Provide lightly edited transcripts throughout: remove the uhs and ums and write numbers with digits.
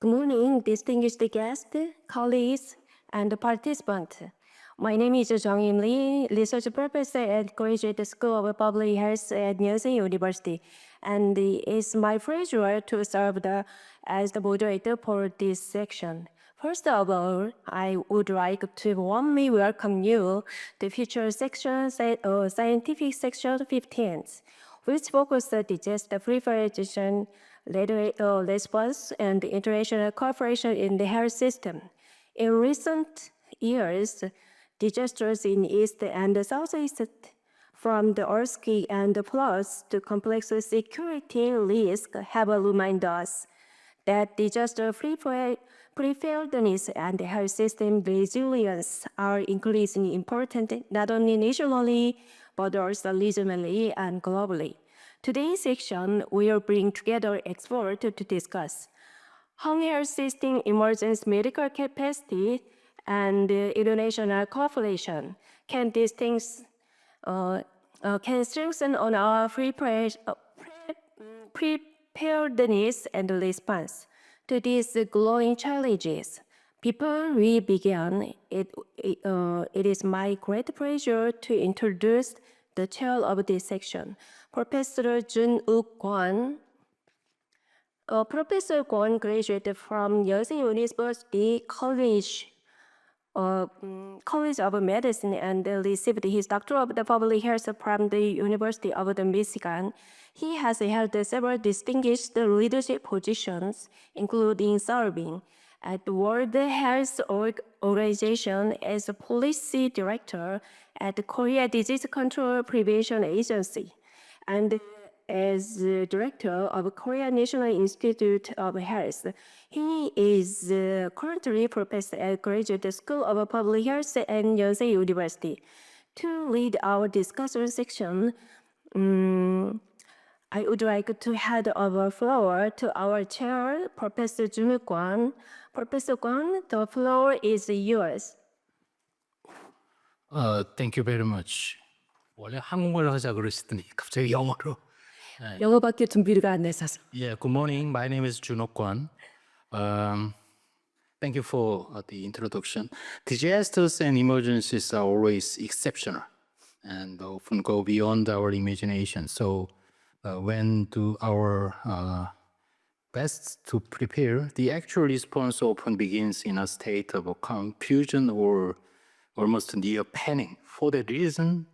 Good morning, distinguished guests, colleagues, and participants. My name is Jung Im Lee, research professor at Graduate School of Public Health at Yonsei University, and it's my pleasure to serve as the moderator for this section. First of all, I would like to warmly welcome you to future section, scientific section 15, which focuses on disaster preparation, response, and international cooperation in the health system. In recent years, disasters in East and Southeast, from the earthquake and the floods to complex security risks, have reminded us that disaster preparedness and health system resilience are increasingly important not only nationally but also regionally and globally. Today's section will bring together experts to discuss how health system emergency medical capacity and international cooperation can these things can strengthen on our preparedness and response to these growing challenges. Before we begin, it is my great pleasure to introduce the chair of this section, Professor Jun-Wook Kwon. Professor Kwon graduated from Yonsei University College of Medicine and received his Doctor of the Public Health from the University of the Michigan. He has held several distinguished leadership positions, including serving at the World Health Organization as a policy director at the Korea Disease Control Prevention Agency, and as director of Korea National Institute of Health. He is currently professor at Graduate School of Public Health at Yonsei University. To lead our discussion section, I would like to hand over floor to our chair, Professor Jun-Wook Kwon. Professor Kwon, the floor is yours. Thank you very much. 원래 한국말로 하자 그러시더니 갑자기 영어로. 영어밖에 준비가 안 돼서. Yeah, good morning. My name is Jun-Wook Kwon. Thank you for the introduction. Disasters and emergencies are always exceptional and often go beyond our imagination. So when do our best to prepare, the actual response often begins in a state of confusion or almost near panic. For that reason,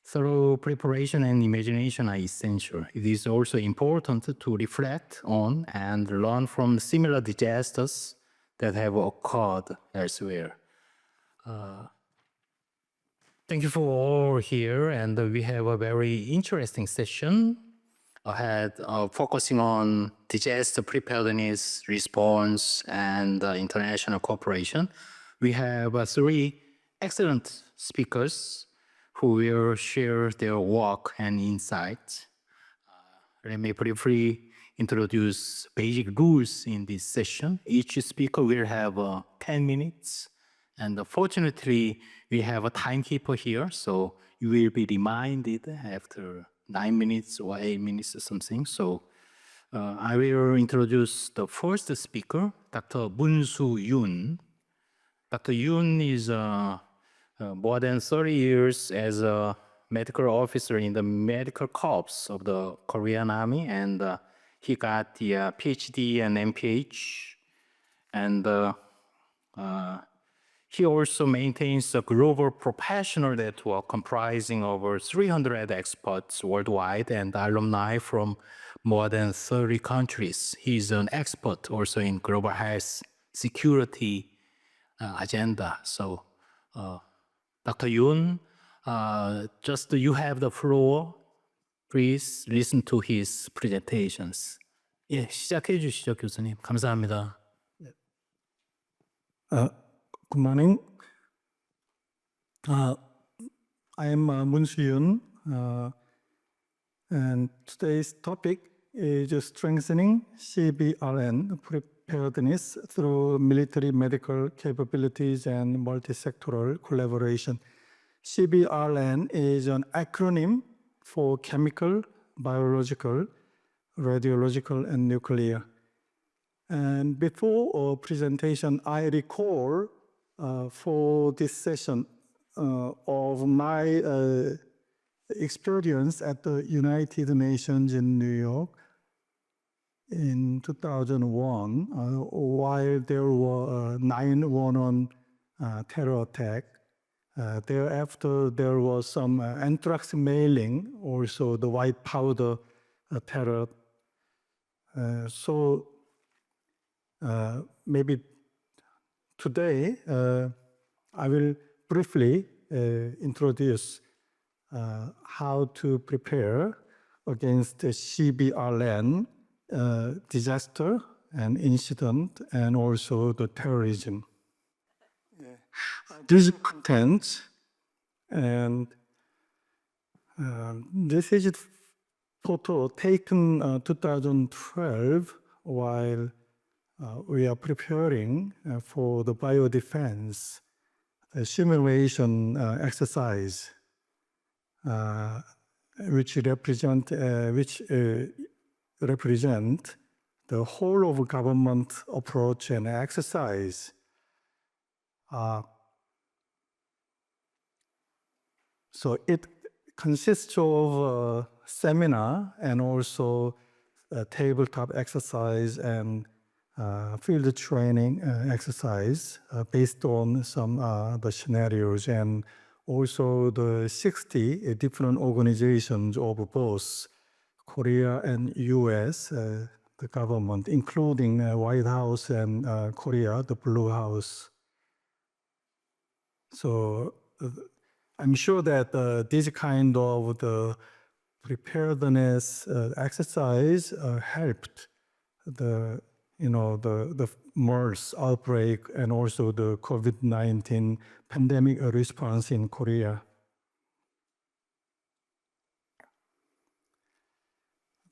thorough preparation and imagination are essential. It is also important to reflect on and learn from similar disasters that have occurred elsewhere. Thank you for all here, and we have a very interesting session ahead, focusing on disaster preparedness, response, and international cooperation. We have three excellent speakers who will share their work and insights. Let me briefly introduce basic rules in this session. Each speaker will have 10 minutes. And fortunately, we have a timekeeper here, so you will be reminded after 9 minutes or 8 minutes or something. So I will introduce the first speaker, Dr. Moon-Soo Yoon. Dr. Yoon is more than 30 years as a medical officer in the medical corps of the Korean Army, and he got the PhD and MPH, and he also maintains a global professional network comprising over 300 experts worldwide and alumni from more than 30 countries. He's an expert also in global health security agenda. So, Dr. Yoon, just you have the floor. Please listen to his presentations. 예, 시작해 주시죠, 교수님. 감사합니다. Good morning. I am Moon-Soo Yoon, and today's topic is strengthening CBRN preparedness through military medical capabilities and multi-sectoral collaboration. CBRN is an acronym for chemical, biological, radiological, and nuclear. And before presentation, I recall for this session of my experience at the United Nations in New York in 2001, while there were 9/11 terror attack. Thereafter, there was some anthrax mailing, also the white powder terror. So maybe today I will briefly introduce how to prepare against the CBRN disaster and incident, and also the terrorism. These contents, and this is a photo taken 2012 while we are preparing for the biodefense simulation exercise, which represent the whole of government approach and exercise. So it consists of a seminar and also a tabletop exercise and field training exercise based on some the scenarios, and also the 60 different organizations of both Korea and US, the government, including White House and Korea, the Blue House. So I'm sure that this kind of the preparedness exercise helped the MERS outbreak and also the COVID-19 pandemic response in Korea.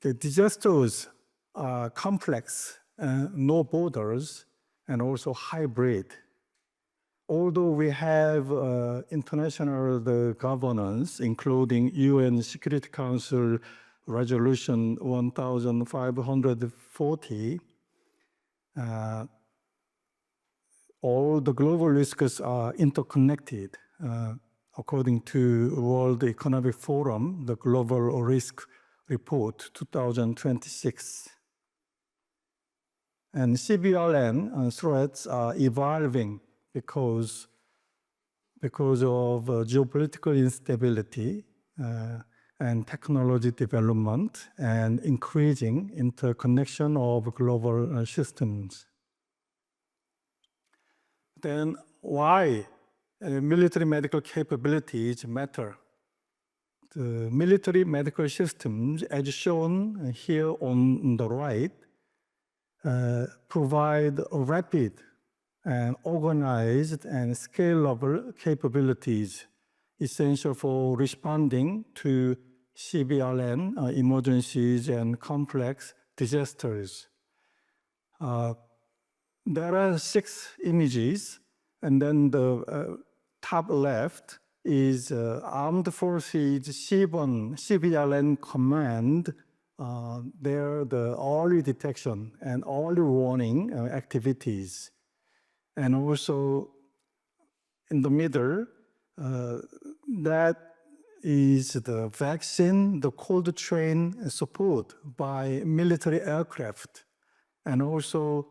The disasters are complex, no borders, and also hybrid. Although we have international governance, including UN Security Council Resolution 1540, all the global risks are interconnected. According to World Economic Forum, the Global Risk Report 2026. And CBRN threats are evolving because of geopolitical instability and technology development and increasing interconnection of global systems. Then why military medical capabilities matter? The military medical systems, as shown here on the right, provide rapid and organized and scalable capabilities essential for responding to CBRN emergencies and complex disasters. There are 6 images, and then the top left is Armed Forces CBRN Command. There, the early detection and early warning activities. And also in the middle, that is the vaccine, the cold chain support by military aircraft. And also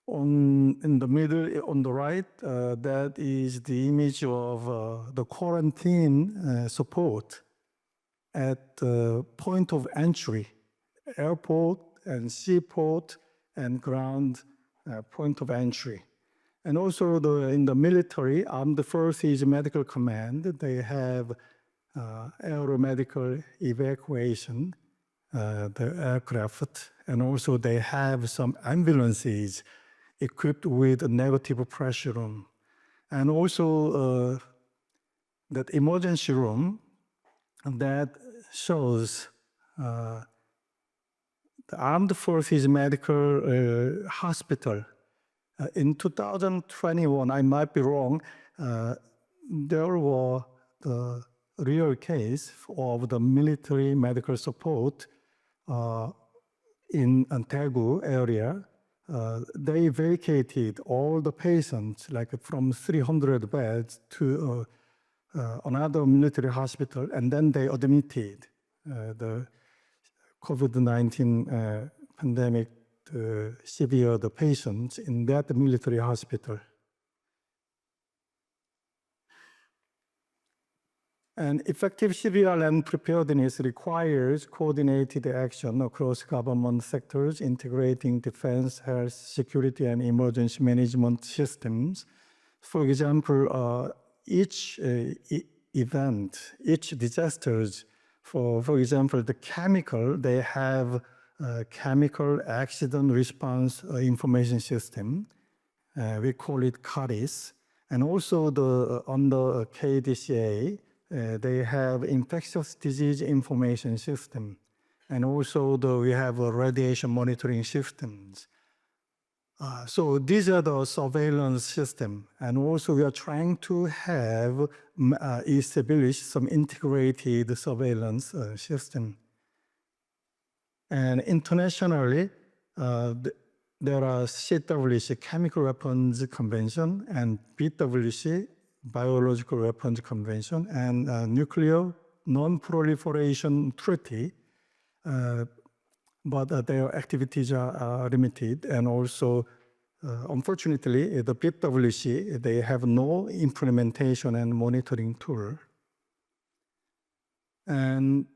in the middle, on the right, that is the image of the quarantine support at the point of entry, airport and seaport and ground point of entry. And also in the military, Armed Forces Medical Command, they have aeromedical evacuation, the aircraft, and also they have some ambulances equipped with a negative pressure room. And also that emergency room that shows the Armed Forces Medical Hospital. In 2021, I might be wrong, there were the real case of the military medical support in Daegu area, they vacated all the patients, like from 300 beds to another military hospital, and then they admitted the COVID-19 pandemic severe the patients in that military hospital. And effective CBRN preparedness requires coordinated action across government sectors, integrating defense, health, security, and emergency management systems. For example, each event, each disasters, for example, the chemical, they have a chemical accident response information system. We call it CARIS. And also under KDCA, they have infectious disease information system. And also we have radiation monitoring systems. So these are the surveillance system. And also we are trying to have establish some integrated surveillance system. And internationally, there are CWC, Chemical Weapons Convention, and BWC, Biological Weapons Convention, and Nuclear Non-Proliferation Treaty, but their activities are limited. And also, unfortunately, the BWC, they have no implementation and monitoring tool. And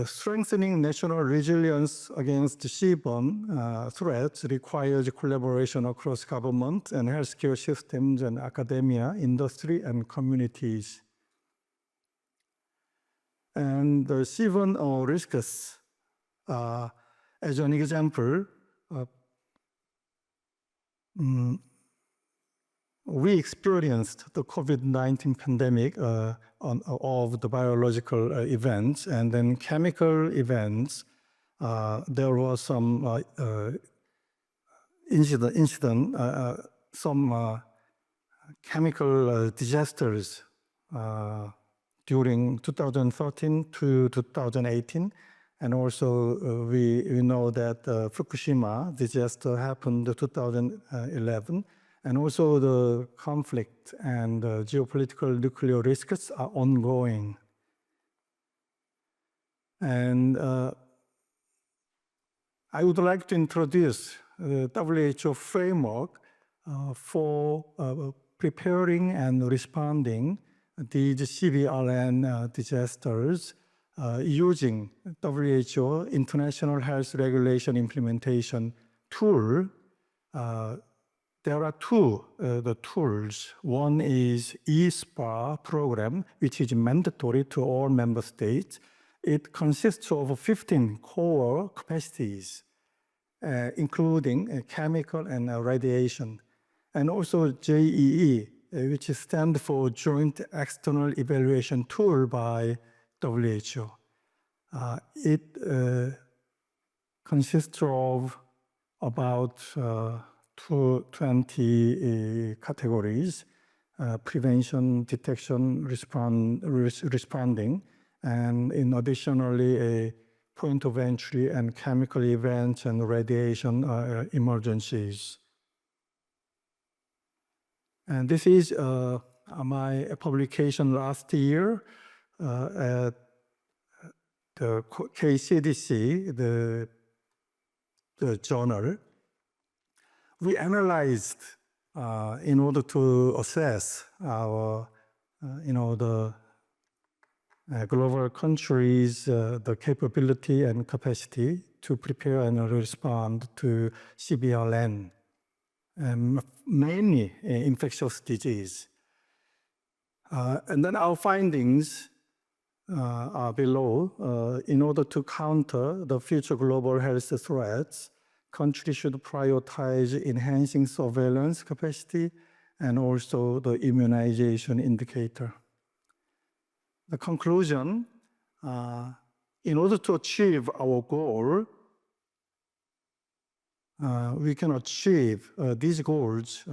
strengthening national resilience against seaborne threats requires collaboration across government and healthcare systems and academia, industry, and communities. And the seaborne risks, as an example, we experienced the COVID-19 pandemic of the biological events, and then chemical events. There was some incident, some chemical disasters during 2013 to 2018. And also we know that Fukushima disaster happened in 2011. And also the conflict and geopolitical nuclear risks are ongoing. And I would like to introduce the WHO framework for preparing and responding these CBRN disasters using WHO International Health Regulation Implementation Tool. There are two the tools. One is eSPA program, which is mandatory to all member states. It consists of 15 core capacities, including chemical and radiation. And also JEE, which stands for Joint External Evaluation Tool by WHO. It consists of about 20 categories: prevention, detection, responding, and in additionally a point of entry and chemical events and radiation emergencies. And this is my publication last year at the KCDC, the journal. We analyzed in order to assess our, the global countries, the capability and capacity to prepare and respond to CBRN, mainly infectious disease. And then our findings are below. In order to counter the future global health threats, countries should prioritize enhancing surveillance capacity and also the immunization indicator. The conclusion, in order to achieve our goal, we can achieve these goals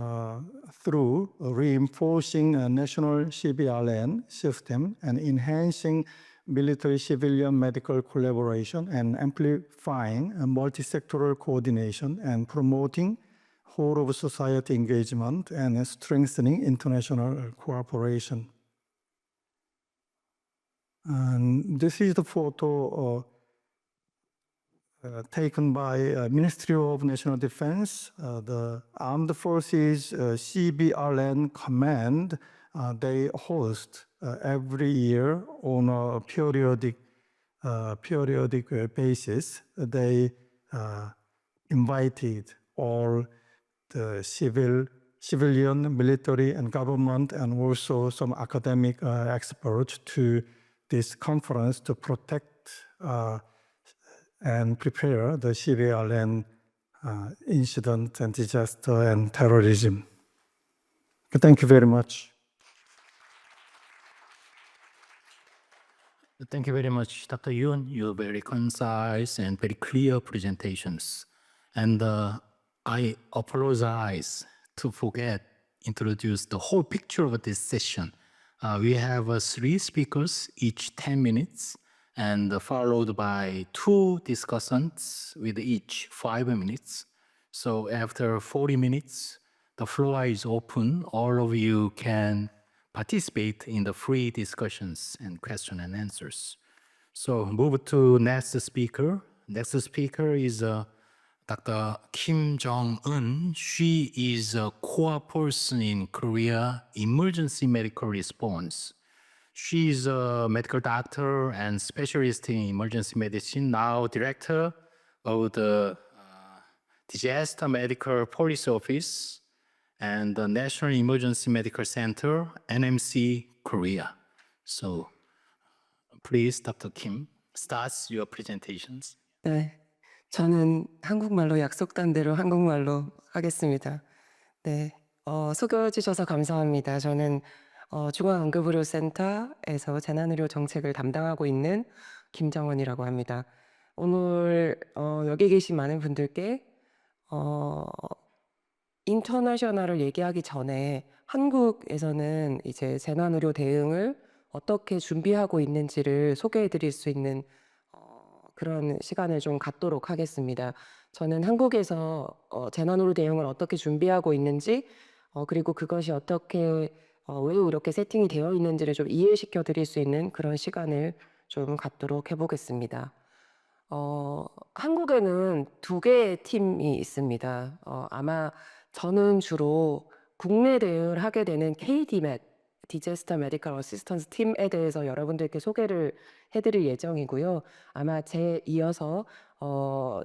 through reinforcing a national CBRN system and enhancing military-civilian medical collaboration and amplifying multi-sectoral coordination and promoting whole-of-society engagement and strengthening international cooperation. And this is the photo taken by Ministry of National Defense, the Armed Forces CBRN Command. They host every year on a periodic basis. They invited all the civilian, military, and government, and also some academic experts to this conference to protect and prepare the CBRN incident and disaster and terrorism. Thank you very much. Thank you very much, Dr. Yoon. Your very concise and very clear presentations. And I apologize to forget introduce the whole picture of this session. We have 3 speakers, each 10 minutes, and followed by 2 discussants with each 5 minutes. So after 40 minutes, the floor is open. All of you can participate in the free discussions and question and answers. So move to next speaker. Next speaker is Dr. Kim Jong-un. She is a core person in Korea emergency medical response. She is a medical doctor and specialist in emergency medicine, now director of the Disaster Medical Policy Office and the National Emergency Medical Center, NMC Korea. So please, Dr. Kim, start your presentations. 네, 저는 한국말로 약속한 대로 한국말로 하겠습니다. 네, 소개해 주셔서 감사합니다. 저는 중앙응급의료센터에서 재난의료 정책을 담당하고 있는 김정원이라고 합니다. 오늘 여기 계신 많은 분들께 인터내셔널을 얘기하기 전에 한국에서는 이제 재난의료 대응을 어떻게 준비하고 있는지를 소개해 드릴 수 있는 그런 시간을 좀 갖도록 하겠습니다. 저는 한국에서 재난의료 대응을 어떻게 준비하고 있는지 그리고 그것이 어떻게 왜 이렇게 세팅이 되어 있는지를 좀 이해시켜 드릴 수 있는 그런 시간을 좀 갖도록 해보겠습니다. 한국에는 2개의 팀이 있습니다. 아마 저는 주로 국내 대응을 하게 되는 KDMET, Disaster Medical Assistance 팀에 대해서 여러분들께 소개를 해드릴 예정이고요. 아마 제 이어서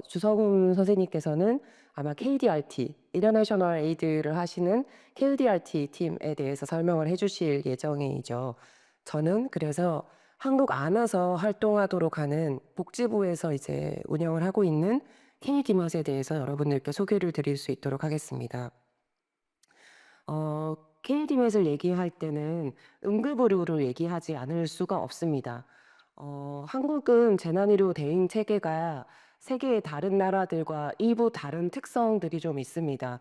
주성훈 선생님께서는 아마 KDRT, International Aid를 하시는 KDRT 팀에 대해서 설명을 해주실 예정이죠. 저는 그래서 한국 안에서 활동하도록 하는 복지부에서 이제 운영을 하고 있는 KDMET에 대해서 여러분들께 소개를 드릴 수 있도록 하겠습니다. KDMET을 얘기할 때는 응급의료를 얘기하지 않을 수가 없습니다. 한국은 재난의료 대응 체계가 세계의 다른 나라들과 일부 다른 특성들이 좀 있습니다.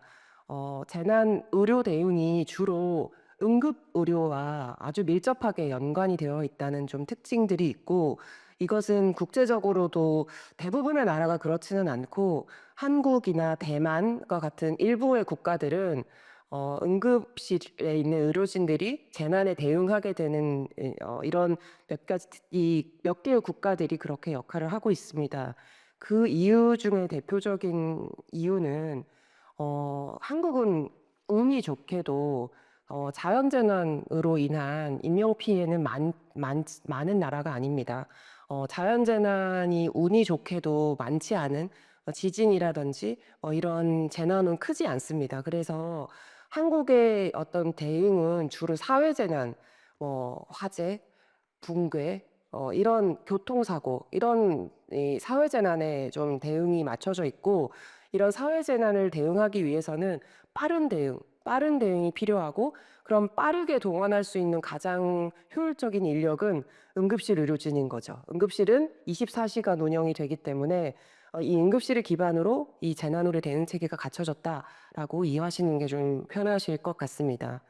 재난의료 대응이 주로 응급의료와 아주 밀접하게 연관이 되어 있다는 좀 특징들이 있고, 이것은 국제적으로도 대부분의 나라가 그렇지는 않고 한국이나 대만과 같은 일부의 국가들은 응급실에 있는 의료진들이 재난에 대응하게 되는 이런 몇 개의 국가들이 그렇게 역할을 하고 있습니다. 그 이유 중에 대표적인 이유는 한국은 운이 좋게도 자연재난으로 인한 인명피해는 많은 나라가 아닙니다. 자연재난이 운이 좋게도 많지 않은 지진이라든지 이런 재난은 크지 않습니다. 그래서 한국의 어떤 대응은 주로 사회재난, 화재, 붕괴, 이런 교통사고, 이런 사회재난에 좀 대응이 맞춰져 있고, 이런 사회재난을 대응하기 위해서는 빠른 대응이 필요하고, 그럼 빠르게 동원할 수 있는 가장 효율적인 인력은 응급실 의료진인 거죠. 응급실은 24시간 운영이 되기 때문에 이 응급실을 기반으로 이 재난의료 대응 체계가 갖춰졌다라고 이해하시는 게 좀 편하실 것 같습니다.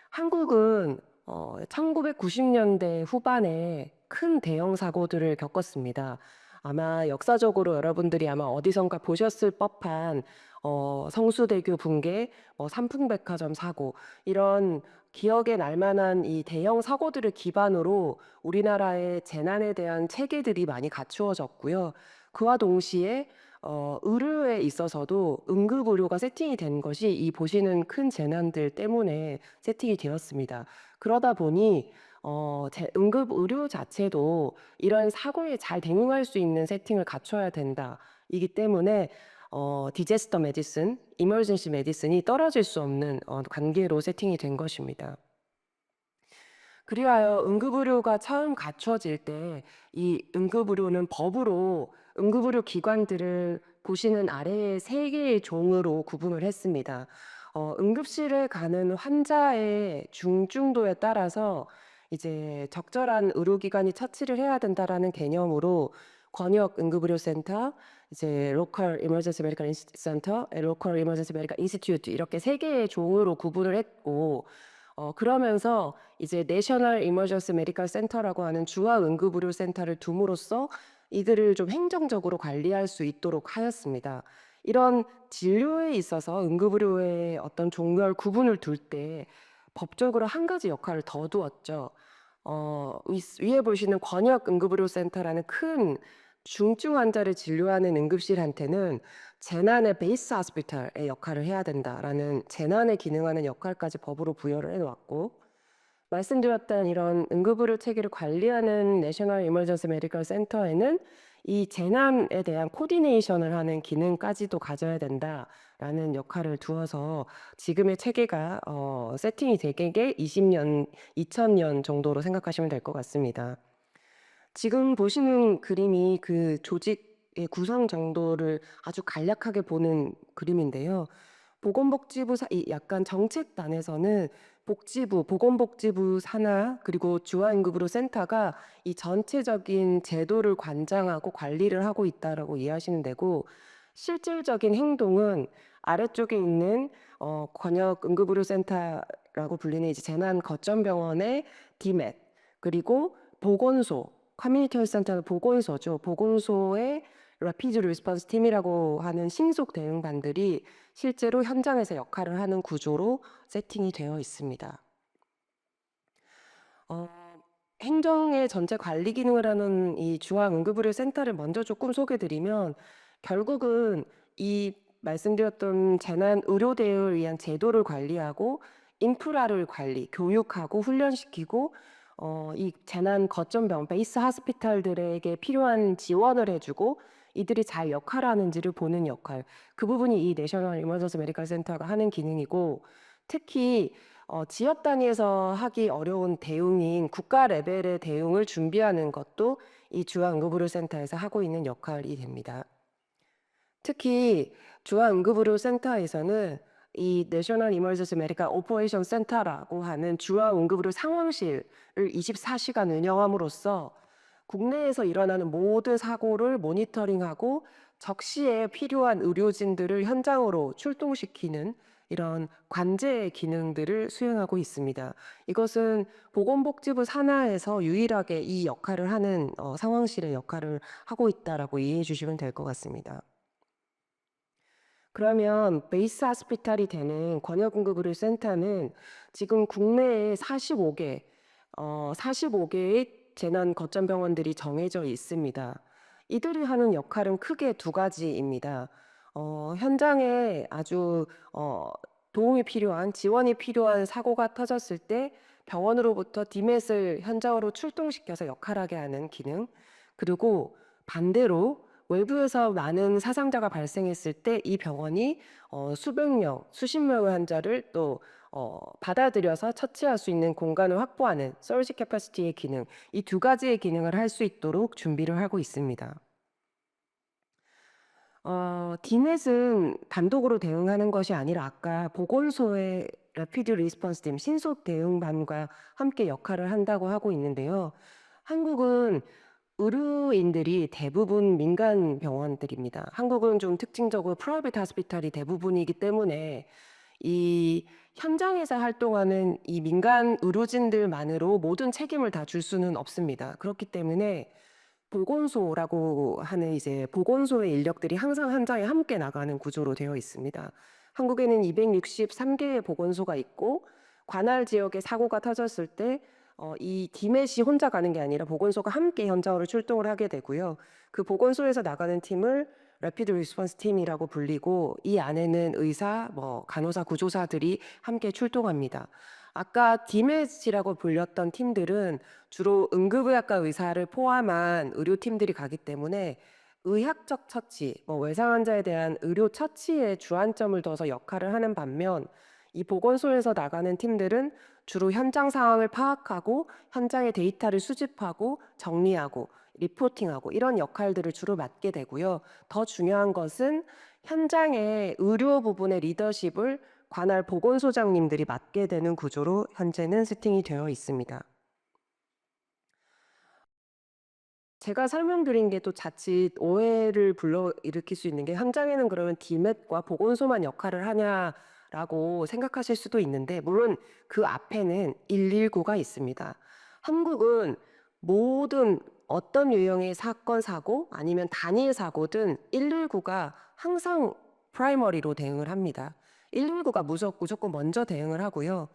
한국은 1990년대 후반에 큰 대형 사고들을 겪었습니다. 아마 역사적으로 여러분들이 아마 어디선가 보셨을 법한 성수대교 붕괴, 삼풍백화점 사고 이런 기억에 날 만한 이 대형 사고들을 기반으로 우리나라의 재난에 대한 체계들이 많이 갖추어졌고요. 그와 동시에 의료에 있어서도 응급 의료가 세팅이 된 것이 이 보시는 큰 재난들 때문에 세팅이 되었습니다. 그러다 보니 응급 의료 자체도 이런 사고에 잘 대응할 수 있는 세팅을 갖춰야 된다. 이기 때문에 디제스터 메디슨, 이머전시 메디슨이 떨어질 수 없는 관계로 세팅이 된 것입니다. 그리하여 응급의료가 처음 갖춰질 때 이 응급의료는 법으로 응급의료 기관들을 보시는 아래의 세 개의 종으로 구분을 했습니다. 응급실에 가는 환자의 중증도에 따라서 이제 적절한 의료기관이 처치를 해야 된다라는 개념으로 권역 응급의료센터, 이제 로컬 이머전시 메디컬 센터, 로컬 이머전시 메디컬 인스티튜트 이렇게 세 개의 종으로 구분을 했고 그러면서 이제 내셔널 이머전시 메디컬 센터라고 하는 중앙 응급의료 센터를 둠으로써 이들을 좀 행정적으로 관리할 수 있도록 하였습니다. 이런 진료에 있어서 응급의료의 어떤 종별 구분을 둘 때 법적으로 한 가지 역할을 더 두었죠. 위에 보시는 권역 응급의료센터라는 큰 중증 환자를 진료하는 응급실한테는 재난의 베이스 하스피탈의 역할을 해야 된다라는 재난에 기능하는 역할까지 법으로 부여를 해놓았고 말씀드렸던 이런 응급의료 체계를 관리하는 내셔널 이머전시 메디컬 센터에는 이 재난에 대한 코디네이션을 하는 기능까지도 가져야 된다라는 역할을 두어서 지금의 체계가 세팅이 되게 2000년 정도로 생각하시면 될 것 같습니다. 지금 보시는 그림이 그 조직의 구성 정도를 아주 간략하게 보는 그림인데요. 보건복지부 이 약간 정책단에서는 복지부, 보건복지부 산하 그리고 중앙응급의료 센터가 이 전체적인 제도를 관장하고 관리를 하고 있다라고 이해하시면 되고 실질적인 행동은 아래쪽에 있는 권역 응급의료센터라고 불리는 이제 재난 거점병원의 DMET 그리고 보건소 커뮤니티 헬스센터는 보건소죠. 보건소의 라피드 리스폰스 팀이라고 하는 신속 대응반들이 실제로 현장에서 역할을 하는 구조로 세팅이 되어 있습니다. 행정의 전체 관리 기능을 하는 이 중앙응급의료센터를 먼저 조금 소개드리면 결국은 이 말씀드렸던 재난 의료 대응을 위한 제도를 관리하고 인프라를 교육하고 훈련시키고 이 재난 거점병 베이스 하스피탈들에게 필요한 지원을 해주고 이들이 잘 역할하는지를 보는 역할 그 부분이 이 내셔널 이머전시 메디컬 센터가 하는 기능이고 특히 지역 단위에서 하기 어려운 대응인 국가 레벨의 대응을 준비하는 것도 이 중앙응급의료센터에서 하고 있는 역할이 됩니다. 특히 중앙응급의료센터에서는 이 내셔널 이머전시 메디컬 오퍼레이션 센터라고 하는 중앙응급의료 상황실을 24시간 운영함으로써 국내에서 일어나는 모든 사고를 모니터링하고 적시에 필요한 의료진들을 현장으로 출동시키는 이런 관제 기능들을 수행하고 있습니다. 이것은 보건복지부 산하에서 유일하게 이 역할을 하는 상황실의 역할을 하고 있다라고 이해해 주시면 될 것 같습니다. 그러면 베이스 하스피탈이 되는 권역응급의료센터는 지금 국내에 45개의 재난 거점병원들이 정해져 있습니다. 이들이 하는 역할은 크게 두 가지입니다. 현장에 아주 도움이 필요한 지원이 필요한 사고가 터졌을 때 병원으로부터 DMET을 현장으로 출동시켜서 역할하게 하는 기능 그리고 반대로 외부에서 많은 사상자가 발생했을 때 이 병원이 수백 명, 수십 명의 환자를 또 받아들여서 처치할 수 있는 공간을 확보하는 서비스 캐퍼시티의 기능 이 두 가지의 기능을 할 수 있도록 준비를 하고 있습니다. DMET은 단독으로 대응하는 것이 아니라 아까 보건소의 라피드 리스폰스 팀 신속 대응반과 함께 역할을 한다고 하고 있는데요. 한국은 의료인들이 대부분 민간 병원들입니다. 한국은 좀 특징적으로 프라이빗 하스피탈이 대부분이기 때문에 이 현장에서 활동하는 이 민간 의료진들만으로 모든 책임을 다 줄 수는 없습니다. 그렇기 때문에 보건소라고 하는 이제 보건소의 인력들이 항상 현장에 함께 나가는 구조로 되어 있습니다. 한국에는 263개의 보건소가 있고 관할 지역에 사고가 터졌을 때 이 디맷이 혼자 가는 게 아니라 보건소가 함께 현장으로 출동을 하게 되고요. 그 보건소에서 나가는 팀을 Rapid Response Team이라고 불리고 이 안에는 의사, 간호사, 구조사들이 함께 출동합니다. 아까 디맷이라고 불렸던 팀들은 주로 응급의학과 의사를 포함한 의료팀들이 가기 때문에 의학적 처치, 외상 환자에 대한 의료 처치에 주안점을 둬서 역할을 하는 반면 이 보건소에서 나가는 팀들은 주로 현장 상황을 파악하고 현장의 데이터를 수집하고 정리하고 리포팅하고 이런 역할들을 주로 맡게 되고요. 더 중요한 것은 현장의 의료 부분의 리더십을 관할 보건소장님들이 맡게 되는 구조로 현재는 세팅이 되어 있습니다. 제가 설명드린 게 또 자칫 오해를 불러일으킬 수 있는 게 현장에는 그러면 디맷과 보건소만 역할을 하냐라고 생각하실 수도 있는데 물론 그 앞에는 119가 있습니다. 한국은 모든 어떤 유형의 사건, 사고 아니면 단일 사고든 119가 항상 프라이머리로 대응을 합니다. 119가 무조건 먼저 대응을 하고요.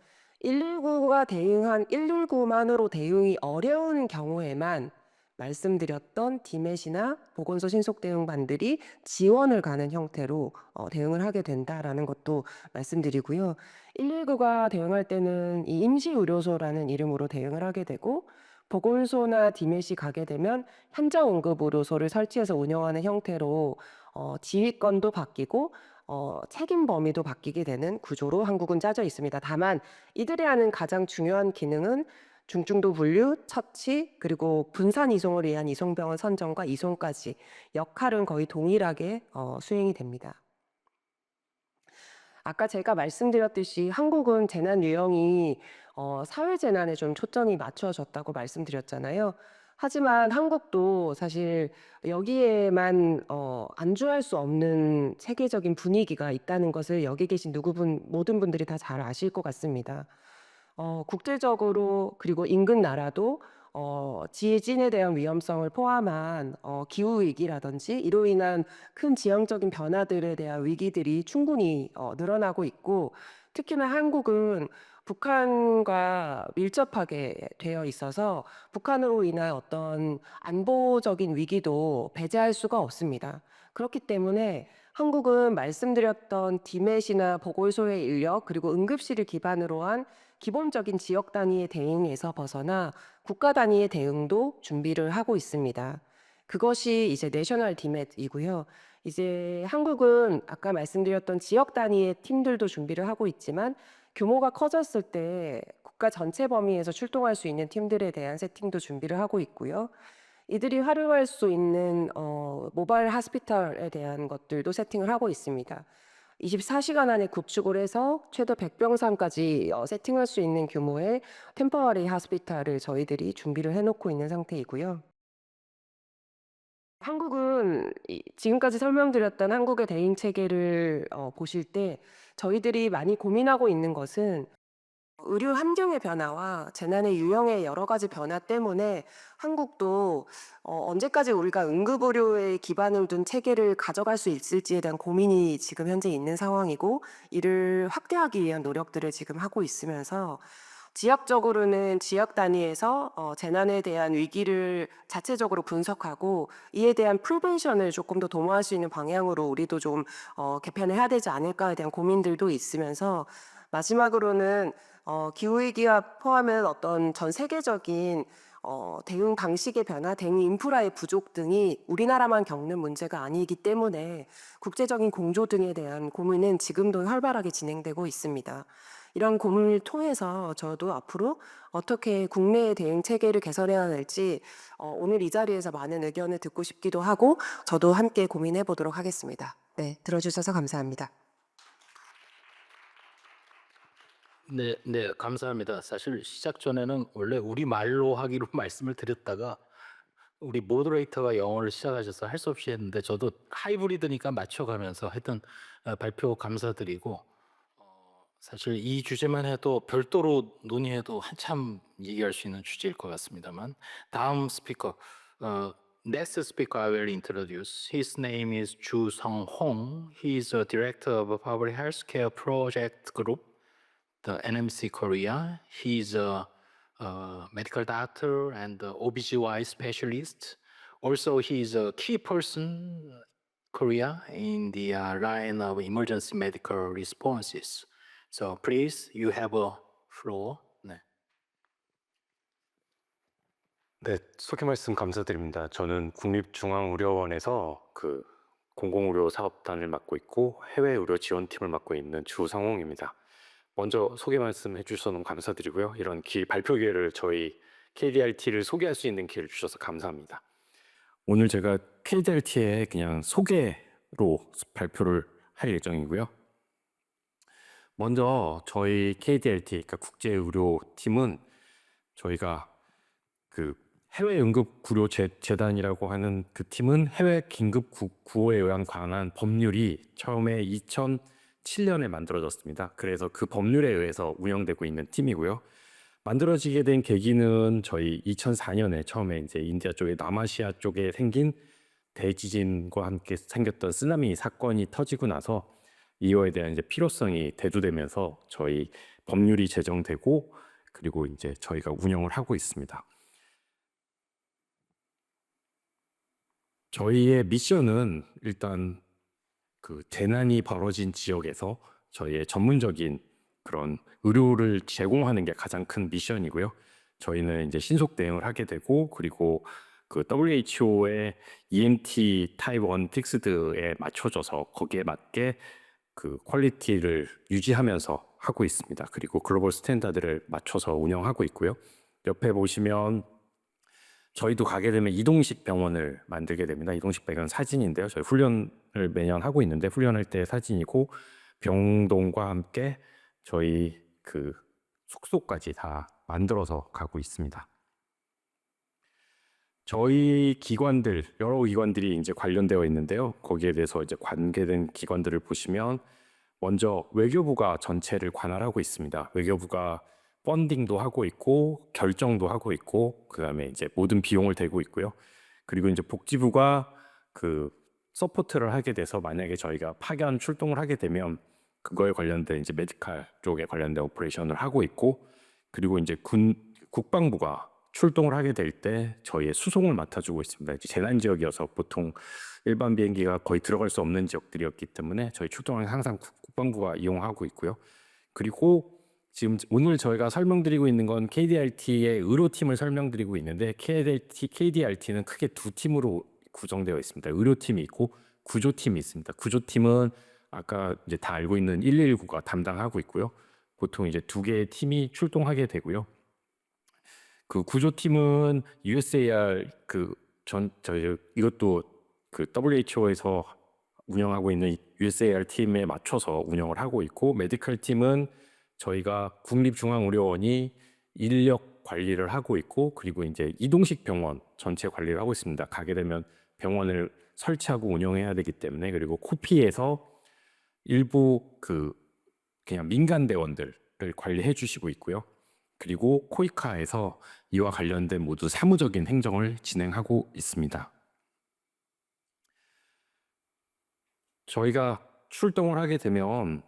119만으로 대응이 어려운 경우에만 말씀드렸던 디맷이나 보건소 신속대응반들이 지원을 가는 형태로 대응을 하게 된다라는 것도 말씀드리고요. 119가 대응할 때는 이 임시의료소라는 이름으로 대응을 하게 되고 보건소나 디맷이 가게 되면 현장응급의료소를 설치해서 운영하는 형태로 지휘권도 바뀌고 책임 범위도 바뀌게 되는 구조로 한국은 짜져 있습니다. 다만 이들이 하는 가장 중요한 기능은 중증도 분류, 처치, 그리고 분산 이송을 위한 이송병원 선정과 이송까지 역할은 거의 동일하게 수행이 됩니다. 아까 제가 말씀드렸듯이 한국은 재난 유형이 사회 재난에 좀 초점이 맞춰졌다고 말씀드렸잖아요. 하지만 한국도 사실 여기에만 안주할 수 없는 세계적인 분위기가 있다는 것을 여기 계신 모든 분들이 다 잘 아실 것 같습니다. 국제적으로 그리고 인근 나라도 지진에 대한 위험성을 포함한 기후 위기라든지 이로 인한 큰 지형적인 변화들에 대한 위기들이 충분히 늘어나고 있고 특히나 한국은 북한과 밀접하게 되어 있어서 북한으로 인한 어떤 안보적인 위기도 배제할 수가 없습니다. 그렇기 때문에 한국은 말씀드렸던 디맷이나 보건소의 인력 그리고 응급실을 기반으로 한 기본적인 지역 단위의 대응에서 벗어나 국가 단위의 대응도 준비를 하고 있습니다. 그것이 이제 내셔널 디맷이고요. 이제 한국은 아까 말씀드렸던 지역 단위의 팀들도 준비를 하고 있지만 규모가 커졌을 때 국가 전체 범위에서 출동할 수 있는 팀들에 대한 세팅도 준비를 하고 있고요. 이들이 활용할 수 있는 모바일 하스피탈에 대한 것들도 세팅을 하고 있습니다. 24시간 안에 구축을 해서 최대 100병상까지 세팅할 수 있는 규모의 템퍼러리 하스피탈을 저희들이 준비를 해놓고 있는 상태이고요. 한국은 지금까지 설명드렸던 한국의 대응 체계를 보실 때 저희들이 많이 고민하고 있는 것은 의료 환경의 변화와 재난의 유형의 여러 가지 변화 때문에 한국도 언제까지 우리가 응급의료에 기반을 둔 체계를 가져갈 수 있을지에 대한 고민이 지금 현재 있는 상황이고 이를 확대하기 위한 노력들을 지금 하고 있으면서 지역적으로는 지역 단위에서 재난에 대한 위기를 자체적으로 분석하고 이에 대한 프리벤션을 조금 더 도모할 수 있는 방향으로 우리도 좀 개편을 해야 되지 않을까에 대한 고민들도 있으면서 마지막으로는 기후위기와 포함한 어떤 전 세계적인 대응 방식의 변화, 대응 인프라의 부족 등이 우리나라만 겪는 문제가 아니기 때문에 국제적인 공조 등에 대한 고민은 지금도 활발하게 진행되고 있습니다. 이런 고민을 통해서 저도 앞으로 어떻게 국내의 대응 체계를 개선해야 할지 오늘 이 자리에서 많은 의견을 듣고 싶기도 하고 저도 함께 고민해 보도록 하겠습니다. 네, 들어주셔서 감사합니다. 네, 네, 감사합니다. 사실 시작 전에는 원래 우리말로 하기로 말씀을 드렸다가 우리 모더레이터가 영어를 시작하셔서 할 수 없이 했는데 저도 하이브리드니까 맞춰가면서 하여튼 발표 감사드리고 사실 이 주제만 해도 별도로 논의해도 한참 얘기할 수 있는 주제일 것 같습니다만 다음 스피커, next speaker I will introduce. His name is Ju Sung Hong. He is a director of a public healthcare project group, the NMC Korea. He is a medical doctor and a OBGY specialist. Also, he is a key person Korea in the line of emergency medical responses. So please, you have a floor. 네. 네, 소개 말씀 감사드립니다. 저는 국립중앙의료원에서 그 공공의료 사업단을 맡고 있고 해외 의료 지원팀을 맡고 있는 주성홍입니다. 먼저 소개 말씀 해주셔서 너무 감사드리고요. 이런 발표 기회를 저희 KDRT를 소개할 수 있는 기회를 주셔서 감사합니다. 오늘 제가 KDRT의 그냥 소개로 발표를 할 예정이고요. 먼저 저희 KDRT, 그러니까 국제의료팀은 저희가 그 해외 응급 구조 재단이라고 하는 그 팀은 해외 긴급 구호에 관한 법률이 처음에 2007년에 만들어졌습니다. 그래서 그 법률에 의해서 운영되고 있는 팀이고요. 만들어지게 된 계기는 저희 2004년에 처음에 이제 인디아 쪽에 남아시아 쪽에 생긴 대지진과 함께 생겼던 쓰나미 사건이 터지고 나서 이거에 대한 이제 필요성이 대두되면서 저희 법률이 제정되고 그리고 이제 저희가 운영을 하고 있습니다. 저희의 미션은 일단 그 재난이 벌어진 지역에서 저희의 전문적인 그런 의료를 제공하는 게 가장 큰 미션이고요. 저희는 이제 신속 대응을 하게 되고 그리고 그 WHO의 EMT 타입 1 픽스드에 맞춰져서 거기에 맞게 그 퀄리티를 유지하면서 하고 있습니다. 그리고 글로벌 스탠다드를 맞춰서 운영하고 있고요. 옆에 보시면 저희도 가게 되면 이동식 병원을 만들게 됩니다. 이동식 병원 사진인데요. 저희 훈련을 매년 하고 있는데 훈련할 때 사진이고 병동과 함께 저희 그 숙소까지 다 만들어서 가고 있습니다. 저희 기관들, 여러 기관들이 이제 관련되어 있는데요. 거기에 대해서 이제 관계된 기관들을 보시면 먼저 외교부가 전체를 관할하고 있습니다. 외교부가 펀딩도 하고 있고 결정도 하고 있고 그다음에 이제 모든 비용을 대고 있고요. 그리고 이제 복지부가 그 서포트를 하게 돼서 만약에 저희가 파견 출동을 하게 되면 그거에 관련된 이제 메디칼 쪽에 관련된 오퍼레이션을 하고 있고 그리고 이제 국방부가 출동을 하게 될 때 저희의 수송을 맡아주고 있습니다. 이제 재난 지역이어서 보통 일반 비행기가 거의 들어갈 수 없는 지역들이었기 때문에 저희 출동을 항상 국방부가 이용하고 있고요. 그리고 지금 오늘 저희가 설명드리고 있는 건 KDRT의 의료팀을 설명드리고 있는데 KDRT는 크게 두 팀으로 구성되어 있습니다. 의료팀이 있고 구조팀이 있습니다. 구조팀은 아까 이제 다 알고 있는 119가 담당하고 있고요. 보통 이제 두 개의 팀이 출동하게 되고요. 그 구조팀은 USAR 이것도 그 WHO에서 운영하고 있는 USAR 팀에 맞춰서 운영을 하고 있고 메디컬 팀은 저희가 국립중앙의료원이 인력 관리를 하고 있고 그리고 이제 이동식 병원 전체 관리를 하고 있습니다. 가게 되면 병원을 설치하고 운영해야 되기 때문에 그리고 코피에서 일부 그냥 민간 대원들을 관리해 주시고 있고요. 그리고 코이카에서 이와 관련된 모두 사무적인 행정을 진행하고 있습니다. 저희가 출동을 하게 되면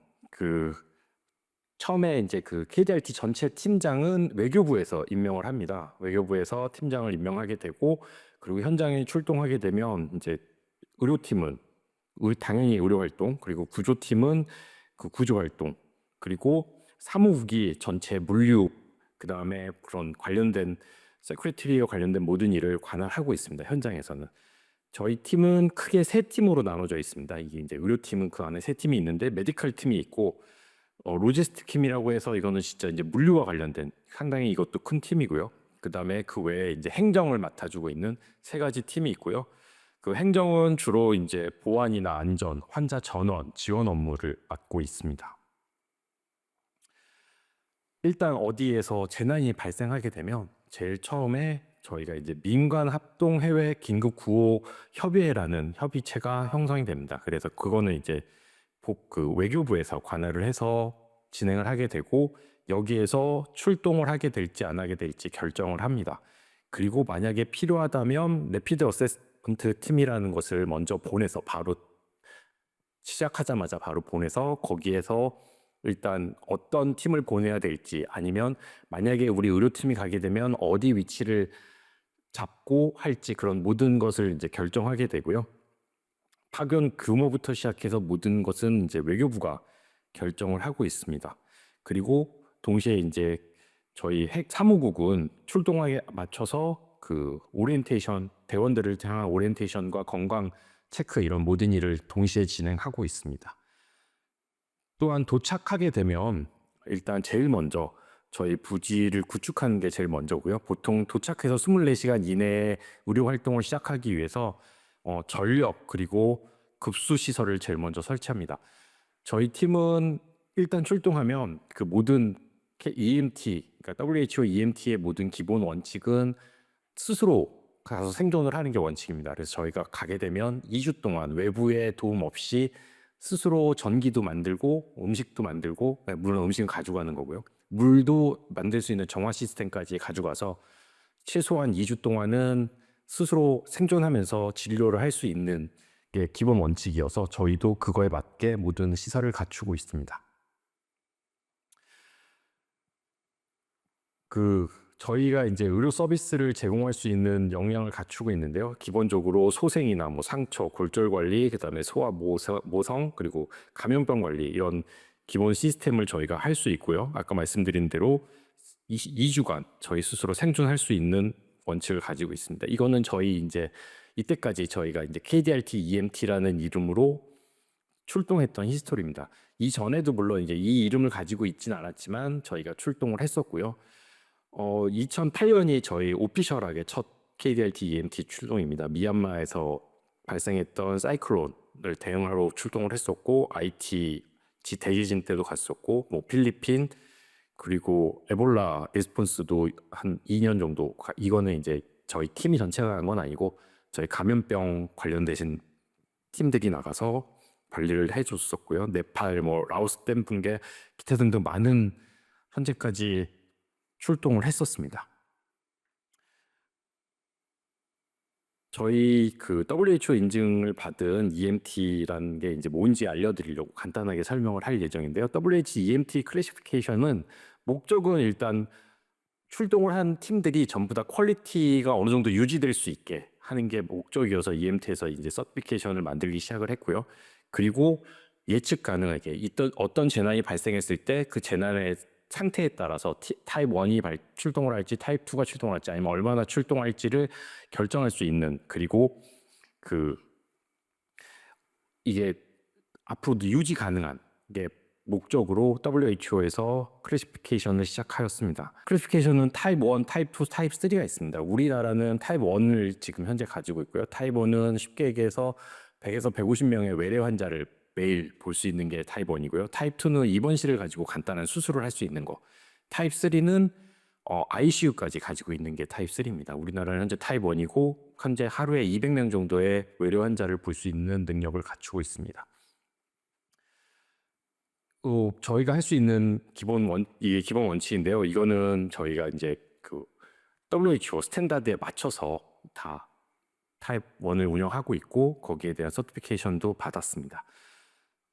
처음에 이제 KDRT 전체 팀장은 외교부에서 임명을 합니다. 외교부에서 팀장을 임명하게 되고 그리고 현장에 출동하게 되면 이제 의료팀은 당연히 의료 활동 그리고 구조팀은 그 구조 활동 그리고 사무국이 전체 물류 그다음에 그런 관련된 세크리터리와 관련된 모든 일을 관할하고 있습니다. 현장에서는 저희 팀은 크게 세 팀으로 나눠져 있습니다. 이게 이제 의료팀은 그 안에 세 팀이 있는데 메디컬 팀이 있고 로지스틱 팀이라고 해서 이거는 진짜 이제 물류와 관련된 상당히 이것도 큰 팀이고요. 그다음에 그 외에 이제 행정을 맡아주고 있는 세 가지 팀이 있고요. 그 행정은 주로 이제 보안이나 안전, 환자 전원, 지원 업무를 맡고 있습니다. 일단 어디에서 재난이 발생하게 되면 제일 처음에 저희가 이제 민간 합동 해외 긴급 구호 협의회라는 협의체가 형성이 됩니다. 그래서 그거는 이제 외교부에서 관할을 해서 진행을 하게 되고 여기에서 출동을 하게 될지 안 하게 될지 결정을 합니다. 그리고 만약에 필요하다면 래피드 어세스먼트 팀이라는 것을 먼저 보내서 바로 시작하자마자 바로 보내서 거기에서 일단 어떤 팀을 보내야 될지 아니면 만약에 우리 의료팀이 가게 되면 어디 위치를 잡고 할지 그런 모든 것을 이제 결정하게 되고요. 파견 규모부터 시작해서 모든 것은 이제 외교부가 결정을 하고 있습니다. 그리고 동시에 이제 저희 핵 사무국은 출동에 맞춰서 그 오리엔테이션 대원들을 향한 오리엔테이션과 건강 체크 이런 모든 일을 동시에 진행하고 있습니다. 또한 도착하게 되면 일단 제일 먼저 저희 부지를 구축하는 게 제일 먼저고요. 보통 도착해서 24시간 이내에 의료 활동을 시작하기 위해서 전력 그리고 급수 시설을 제일 먼저 설치합니다. 저희 팀은 일단 출동하면 그 모든 EMT, 그러니까 WHO EMT의 모든 기본 원칙은 스스로 가서 생존을 하는 게 원칙입니다. 그래서 저희가 가게 되면 2주 동안 외부의 도움 없이 스스로 전기도 만들고 음식도 만들고, 물론 음식은 가져가는 거고요. 물도 만들 수 있는 정화 시스템까지 가져가서 최소한 2주 동안은 스스로 생존하면서 진료를 할 수 있는 게 기본 원칙이어서 저희도 그거에 맞게 모든 시설을 갖추고 있습니다. 저희가 이제 의료 서비스를 제공할 수 있는 역량을 갖추고 있는데요. 기본적으로 소생이나 뭐 상처, 골절 관리, 그다음에 소아 모성, 그리고 감염병 관리 이런 기본 시스템을 저희가 할 수 있고요. 아까 말씀드린 대로 2주간 저희 스스로 생존할 수 있는 원칙을 가지고 있습니다. 이거는 저희 이제 이때까지 저희가 이제 KDRT EMT라는 이름으로 출동했던 히스토리입니다. 이전에도 물론 이제 이 이름을 가지고 있지는 않았지만 저희가 출동을 했었고요. 2008년이 저희 오피셜하게 첫 KDRT EMT 출동입니다. 미얀마에서 발생했던 사이클론을 대응하러 출동을 했었고, IT 대지진 때도 갔었고, 뭐 필리핀 그리고 에볼라 리스폰스도 한 2년 정도. 이거는 이제 저희 팀이 전체가 간 건 아니고 저희 감염병 관련되신 팀들이 나가서 관리를 해줬었고요. 네팔, 뭐 라오스 댐 붕괴, 기타 등등 많은 현재까지 출동을 했었습니다. 저희 그 WHO 인증을 받은 EMT라는 게 이제 뭔지 알려드리려고 간단하게 설명을 할 예정인데요. WHO EMT 클래시피케이션은 목적은 일단 출동을 한 팀들이 전부 다 퀄리티가 어느 정도 유지될 수 있게 하는 게 목적이어서 EMT에서 이제 서티피케이션을 만들기 시작을 했고요. 그리고 예측 가능하게 어떤 재난이 발생했을 때 그 재난의 상태에 따라서 타입 1이 출동을 할지 타입 2가 출동을 할지 아니면 얼마나 출동할지를 결정할 수 있는, 그리고 이게 앞으로도 유지 가능한 게 목적으로 WHO에서 클래시피케이션을 시작하였습니다. 클래시피케이션은 타입 1, 타입 2, 타입 3가 있습니다. 우리나라는 타입 1을 지금 현재 가지고 있고요. 타입 1은 쉽게 얘기해서 100에서 150명의 외래 환자를 매일 볼 수 있는 게 타입 1이고요. 타입 2는 입원실을 가지고 간단한 수술을 할 수 있는 거. 타입 3는 ICU까지 가지고 있는 게 타입 3입니다. 우리나라는 현재 타입 1이고 현재 하루에 200명 정도의 외래 환자를 볼 수 있는 능력을 갖추고 있습니다. 저희가 할 수 있는 이게 기본 원칙인데요. 이거는 저희가 이제 그 WHO 스탠다드에 맞춰서 다 타입 1을 운영하고 있고 거기에 대한 서티피케이션도 받았습니다.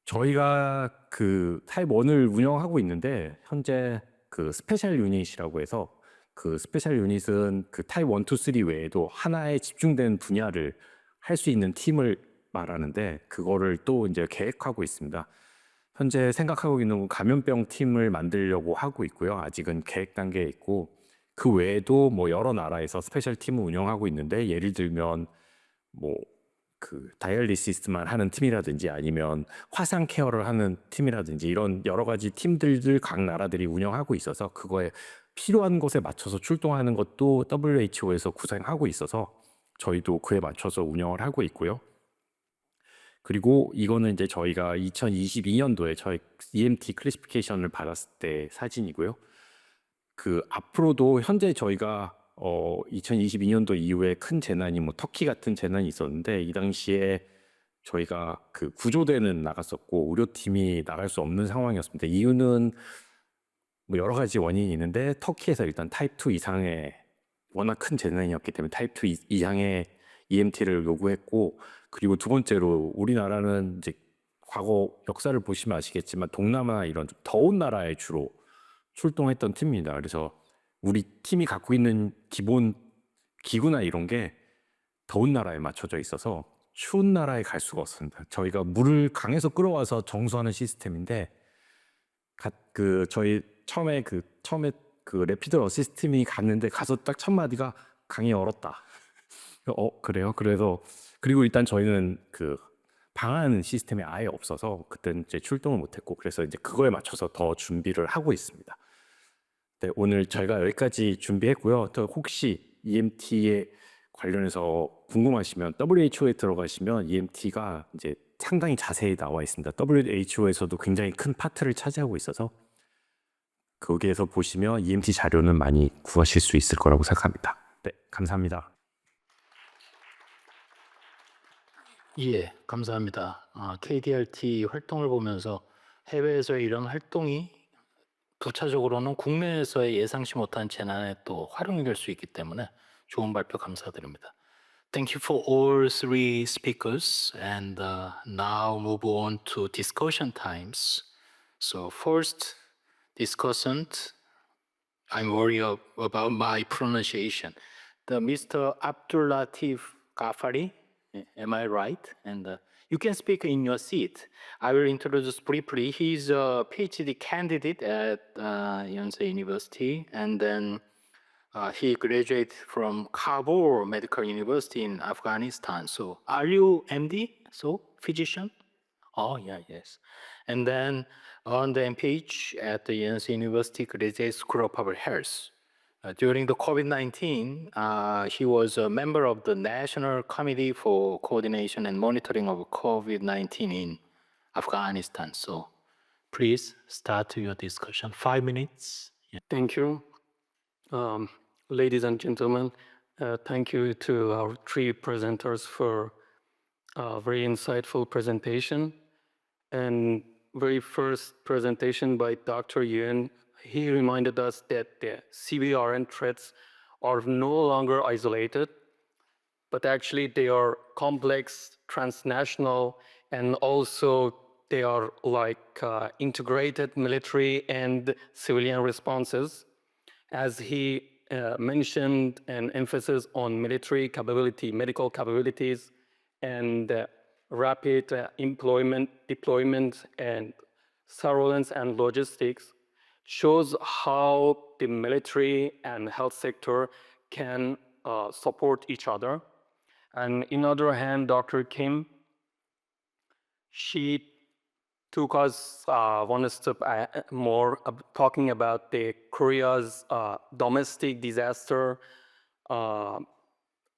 저희가 그 타입 1을 운영하고 있는데 현재 그 스페셜 유닛이라고 해서 그 스페셜 유닛은 그 타입 1, 2, 3 외에도 하나에 집중된 분야를 할 수 있는 팀을 말하는데 그거를 또 이제 계획하고 있습니다. 현재 생각하고 있는 감염병 팀을 만들려고 하고 있고요. 아직은 계획 단계에 있고 그 외에도 뭐 여러 나라에서 스페셜 팀을 운영하고 있는데 예를 들면 뭐 그 다이얼리시스만 하는 팀이라든지 아니면 화상 케어를 하는 팀이라든지 이런 여러 가지 팀들을 각 나라들이 운영하고 있어서 그거에 필요한 것에 맞춰서 출동하는 것도 WHO에서 구상하고 있어서 저희도 그에 맞춰서 운영을 하고 있고요. 그리고 이거는 이제 저희가 2022년도에 저희 EMT 클래시피케이션을 받았을 때 사진이고요. 그 앞으로도 현재 저희가 2022년도 이후에 큰 재난이 뭐 터키 같은 재난이 있었는데 이 당시에 저희가 그 구조대는 나갔었고 의료팀이 나갈 수 없는 상황이었습니다. 이유는 뭐 여러 가지 원인이 있는데 터키에서 일단 타입 2 이상의 워낙 큰 재난이었기 때문에 타입 2 이상의 EMT를 요구했고, 그리고 두 번째로 우리나라는 이제 과거 역사를 보시면 아시겠지만 동남아 이런 좀 더운 나라에 주로 출동했던 팀입니다. 그래서 우리 팀이 갖고 있는 기본 기구나 이런 게 더운 나라에 맞춰져 있어서 추운 나라에 갈 수가 없습니다. 저희가 물을 강에서 끌어와서 정수하는 시스템인데 저희 처음에 그 레피드 어시스팀이 갔는데 가서 딱 첫 마디가 강이 얼었다. 그래요? 그래서 그리고 일단 저희는 그 방한 시스템이 아예 없어서 그때는 이제 출동을 못했고, 그래서 이제 그거에 맞춰서 더 준비를 하고 있습니다. 네, 오늘 저희가 여기까지 준비했고요. 또 혹시 EMT에 관련해서 궁금하시면 WHO에 들어가시면 EMT가 이제 상당히 자세히 나와 있습니다. WHO에서도 굉장히 큰 파트를 차지하고 있어서 거기에서 보시면 EMT 자료는 많이 구하실 수 있을 거라고 생각합니다. 네, 감사합니다. 예, 감사합니다. KDRT 활동을 보면서 해외에서의 이런 활동이 부차적으로는 국내에서의 예상치 못한 재난에 또 활용이 될 수 있기 때문에 좋은 발표 감사드립니다. Thank you for all three speakers, and now move on to discussion times. So first discussant, I'm worried about my pronunciation. The Mr. Abdul Latif Ghaffari, am I right? And you can speak in your seat. I will introduce briefly. He's a PhD candidate at Yonsei University, and then he graduated from Kabul Medical University in Afghanistan. So, are you MD? So, physician? Oh, yeah, yes. And then on the MPH at the Yonsei University Graduate School of Public Health. During the COVID-19, he was a member of the National Committee for Coordination and Monitoring of COVID-19 in Afghanistan. So, please start your discussion. 5 minutes. Yeah. Thank you. Ladies and gentlemen, thank you to our three presenters for a very insightful presentation. And very first presentation by Dr. Yuen, he reminded us that the CBRN threats are no longer isolated, but actually they are complex, transnational, and also they are like integrated military and civilian responses. As he mentioned an emphasis on military capability, medical capabilities, and rapid deployment, and surveillance and logistics, shows how the military and health sector can support each other. And on the other hand, Dr. Kim, she took us one step more, talking about the Korea's domestic disaster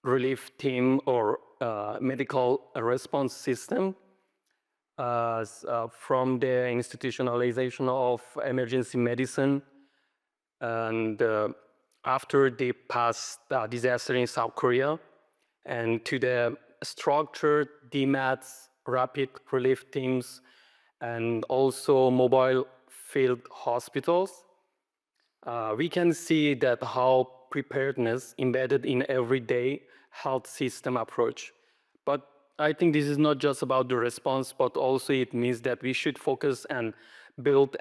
relief team or medical response system from the institutionalization of emergency medicine. And after the past disaster in South Korea, and to the structured DMATs, rapid relief teams, and also mobile field hospitals, we can see that how preparedness embedded in everyday health system approach. But I think this is not just about the response, but also it means that we should focus and build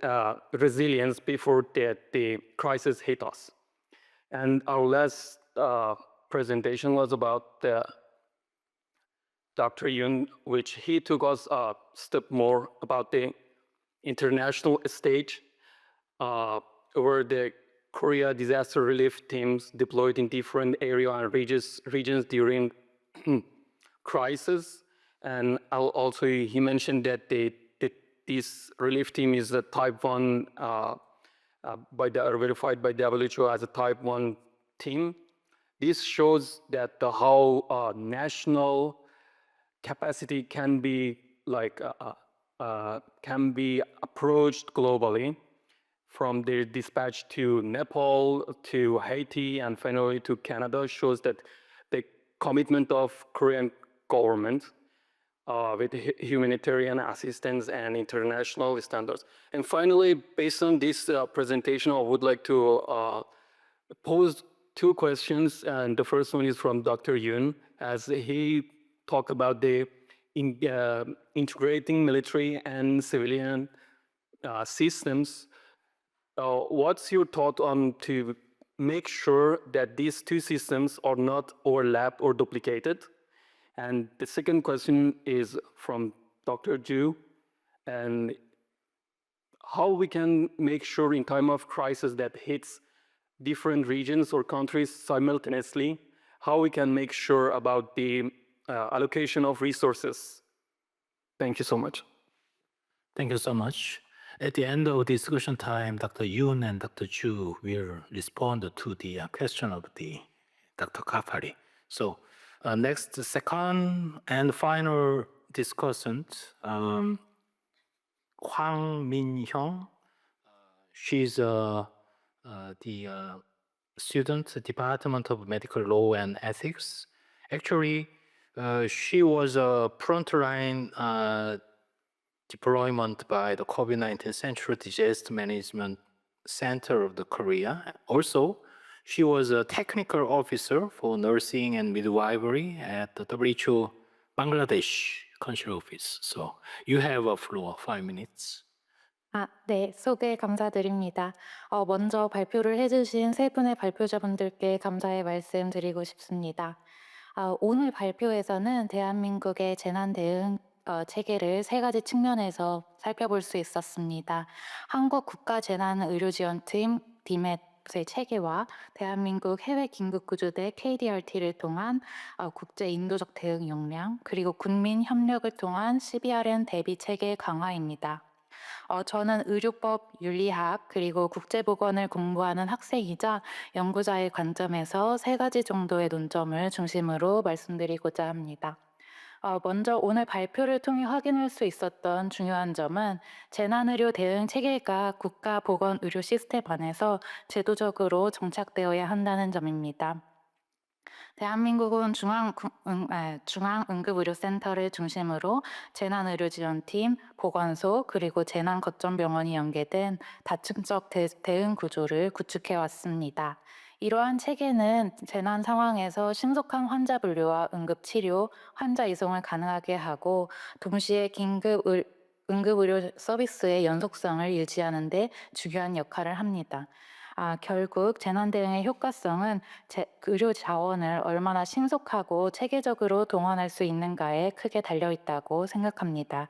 resilience before the crisis hit us. And our last presentation was about Dr. Yoon, which he took us a step more about the international stage, where the Korea disaster relief teams deployed in different areas and regions during crisis. And also he mentioned that this relief team is a type 1, verified by WHO as a type 1 team. This shows that how national capacity can be approached globally, from their dispatch to Nepal, to Haiti, and finally to Canada, shows that the commitment of Korean government. with humanitarian assistance and international standards. And finally, based on this presentation, I would like to pose two questions. And the first one is from Dr. Yoon, as he talked about the integrating military and civilian systems. What's your thought on to make sure that these two systems are not overlapped or duplicated? And the second question is from Dr. Ju, and how we can make sure in time of crisis that hits different regions or countries simultaneously, how we can make sure about the allocation of resources. Thank you so much. Thank you so much. At the end of discussion time, Dr. Yoon and Dr. Chu will respond to the question of the Dr. Kafari. So next, the second and final discussant, Hwang Min-hyung. She's the student, Department of Medical Law and Ethics. Actually, she was a frontline deployment by the COVID-19 Central Disaster Management Center of the Korea. Also, she was a technical officer for nursing and midwifery at the WHO Bangladesh Country Office. So you have a floor, 5 minutes. 네, 소개 감사드립니다. 먼저 발표를 해주신 세 분의 발표자분들께 감사의 말씀 드리고 싶습니다. 오늘 발표에서는 대한민국의 재난 대응 체계를 세 가지 측면에서 살펴볼 수 있었습니다. 한국 국가재난의료지원팀 DMET의 체계와 대한민국 해외 긴급구조대 KDRT를 통한 국제 인도적 대응 역량, 그리고 군민 협력을 통한 CBRN 대비 체계 강화입니다. 저는 의료법, 윤리학, 그리고 국제보건을 공부하는 학생이자 연구자의 관점에서 세 가지 정도의 논점을 중심으로 말씀드리고자 합니다. 먼저 오늘 발표를 통해 확인할 수 있었던 중요한 점은 재난의료 대응 체계가 국가보건의료 시스템 안에서 제도적으로 정착되어야 한다는 점입니다. 대한민국은 중앙응급의료센터를 중심으로 재난의료지원팀, 보건소, 그리고 재난거점병원이 연계된 다층적 대응 구조를 구축해 왔습니다. 이러한 체계는 재난 상황에서 신속한 환자 분류와 응급치료, 환자 이송을 가능하게 하고 동시에 응급의료 서비스의 연속성을 유지하는 데 중요한 역할을 합니다. 결국 재난 대응의 효과성은 의료 자원을 얼마나 신속하고 체계적으로 동원할 수 있는가에 크게 달려 있다고 생각합니다.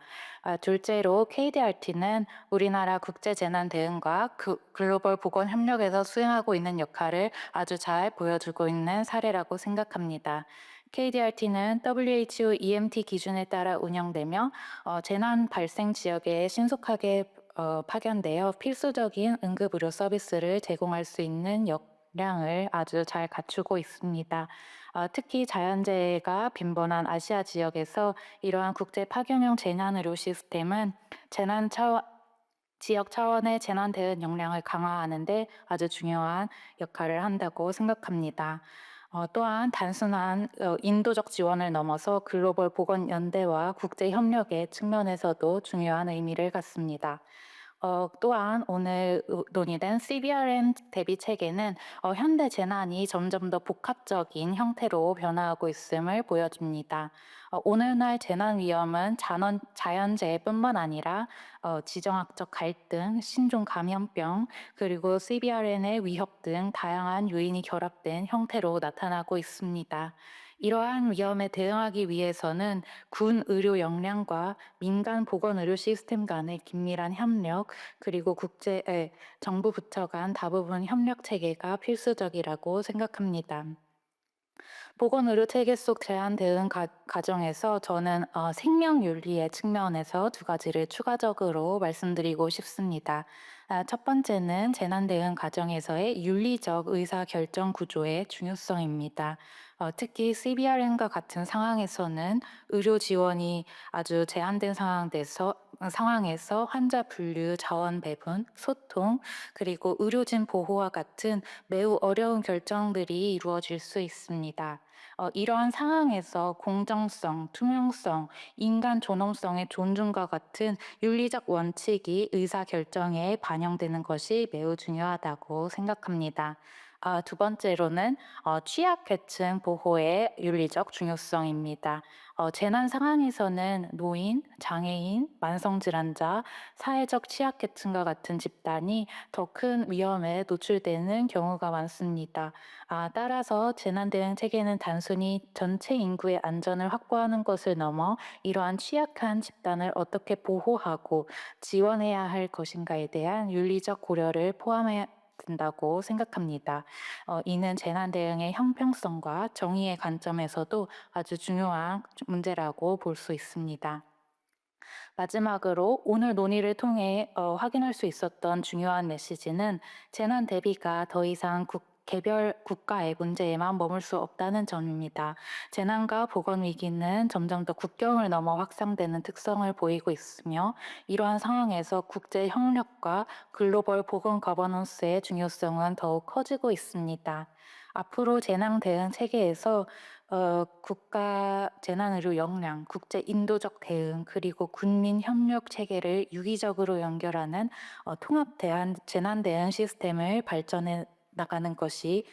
둘째로 KDRT는 우리나라 국제 재난 대응과 글로벌 보건 협력에서 수행하고 있는 역할을 아주 잘 보여주고 있는 사례라고 생각합니다. KDRT는 WHO EMT 기준에 따라 운영되며 재난 발생 지역에 신속하게 파견되어 필수적인 응급의료 서비스를 제공할 수 있는 역량을 아주 잘 갖추고 있습니다. 특히 자연재해가 빈번한 아시아 지역에서 이러한 국제 파견형 재난의료 시스템은 지역 차원의 재난 대응 역량을 강화하는 데 아주 중요한 역할을 한다고 생각합니다. 또한 단순한 인도적 지원을 넘어서 글로벌 보건 연대와 국제 협력의 측면에서도 중요한 의미를 갖습니다. 또한 오늘 논의된 CBRN 대비 체계는 현대 재난이 점점 더 복합적인 형태로 변화하고 있음을 보여줍니다. 오늘날 재난 위험은 자연재해뿐만 아니라 지정학적 갈등, 신종 감염병, 그리고 CBRN의 위협 등 다양한 요인이 결합된 형태로 나타나고 있습니다. 이러한 위험에 대응하기 위해서는 군 의료 역량과 민간 보건 의료 시스템 간의 긴밀한 협력, 그리고 정부 부처 간 다부분 협력 체계가 필수적이라고 생각합니다. 보건의료 체계 속 재난 대응 과정에서 저는 생명윤리의 측면에서 두 가지를 추가적으로 말씀드리고 싶습니다. 첫 번째는 재난 대응 과정에서의 윤리적 의사결정 구조의 중요성입니다. 특히 CBRN과 같은 상황에서는 의료 지원이 아주 제한된 상황에서 환자 분류, 자원 배분, 소통, 그리고 의료진 보호와 같은 매우 어려운 결정들이 이루어질 수 있습니다. 이러한 상황에서 공정성, 투명성, 인간 존엄성의 존중과 같은 윤리적 원칙이 의사결정에 반영되는 것이 매우 중요하다고 생각합니다. 두 번째로는 취약계층 보호의 윤리적 중요성입니다. 재난 상황에서는 노인, 장애인, 만성질환자, 사회적 취약계층과 같은 집단이 더 큰 위험에 노출되는 경우가 많습니다. 따라서 재난 대응 체계는 단순히 전체 인구의 안전을 확보하는 것을 넘어 이러한 취약한 집단을 어떻게 보호하고 지원해야 할 것인가에 대한 윤리적 고려를 포함해야 된다고 생각합니다. 이는 재난 대응의 형평성과 정의의 관점에서도 아주 중요한 문제라고 볼 수 있습니다. 마지막으로 오늘 논의를 통해 확인할 수 있었던 중요한 메시지는 재난 대비가 더 이상 개별 국가의 문제에만 머물 수 없다는 점입니다. 재난과 보건 위기는 점점 더 국경을 넘어 확산되는 특성을 보이고 있으며 이러한 상황에서 국제 협력과 글로벌 보건 거버넌스의 중요성은 더욱 커지고 있습니다. 앞으로 재난 대응 체계에서 국가 재난의료 역량, 국제 인도적 대응, 그리고 군민 협력 체계를 유기적으로 연결하는 통합 재난 대응 시스템을 발전해 나가는 것이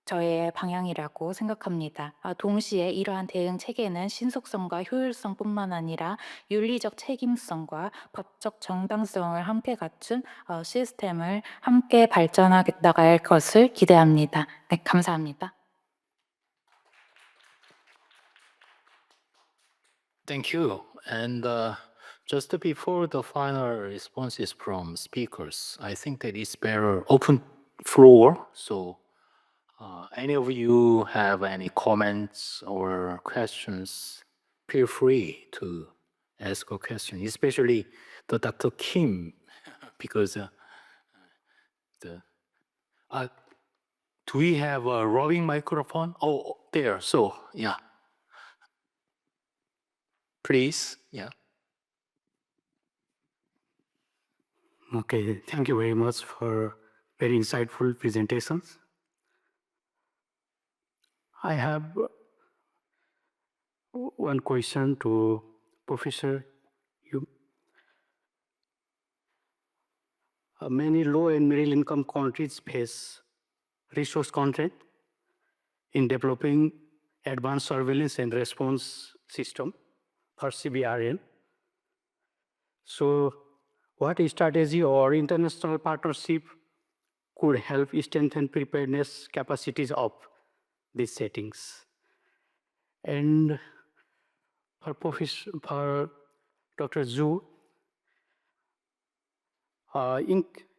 저의 방향이라고 생각합니다. 동시에 이러한 대응 체계는 신속성과 효율성뿐만 아니라 윤리적 책임성과 법적 정당성을 함께 갖춘 시스템을 함께 발전해 나갈 것을 기대합니다. 네, 감사합니다. Thank you. And just before the final responses from speakers, I think that it's better open floor. So any of you have any comments or questions, feel free to ask a question, especially the Dr. Kim, because do we have a roving microphone? Oh, there. So, yeah. Please, yeah. Okay, thank you very much for very insightful presentations. I have one question to Professor Yu. Many low and middle income countries face resource constraint in developing advanced surveillance and response system for CBRN. So what strategy or international partnership could help strengthen preparedness capacities of these settings? And for Dr. Zhu,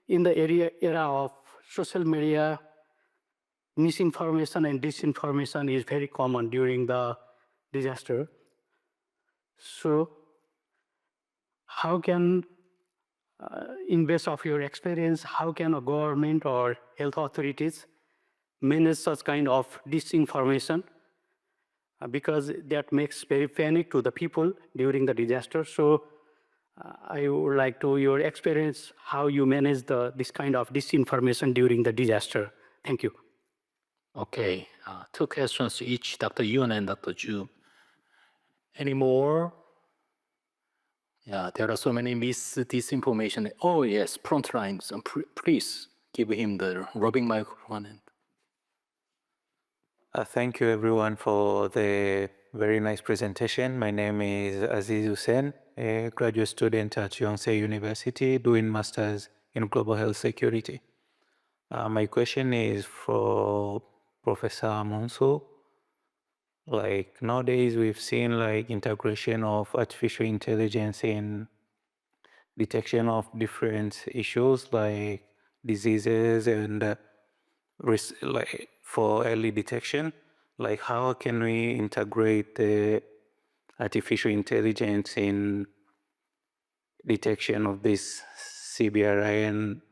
in the era of social media, misinformation and disinformation is very common during the disaster. So how can, in base of your experience, how can a government or health authorities manage such kind of disinformation? Because that makes very panic to the people during the disaster. So I would like to your experience how you manage this kind of disinformation during the disaster. Thank you. Okay, two questions each, Dr. Yun and Dr. Ju. Any more? Yeah, there are so many disinformation. Oh yes, front lines. Please give him the rubbing microphone. Thank you everyone for the very nice presentation. My name is Aziz Hussein, a graduate student at Yonsei University doing Masters in Global Health Security. My question is for Professor Amonso. Like nowadays we've seen like integration of artificial intelligence in detection of different issues like diseases and like for early detection. Like how can we integrate the artificial intelligence in detection of these CBRN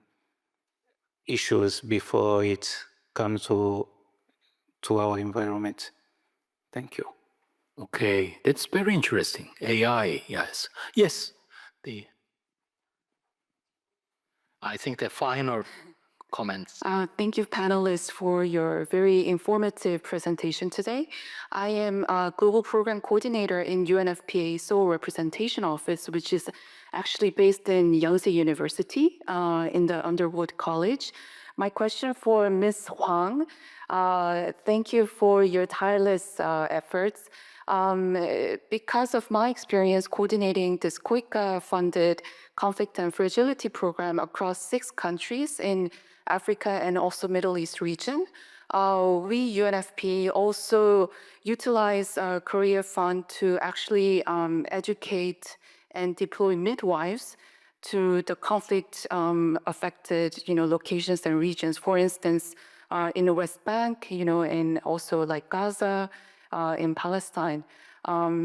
issues before it comes to our environment? Thank you. Okay, that's very interesting. AI, yes. Yes, I think the final comments. Thank you, panelists, for your very informative presentation today. I am a Global Program Coordinator in UNFPA Seoul Representation Office, which is actually based in Yonsei University in the Underwood College. My question for Ms. Huang, thank you for your tireless efforts. Because of my experience coordinating this QUIC-funded conflict and fragility program across 6 countries in Africa and also Middle East region, we UNFP also utilize Korea Fund to actually educate and deploy midwives to the conflict affected locations and regions. For instance, in the West Bank, and also like Gaza, in Palestine.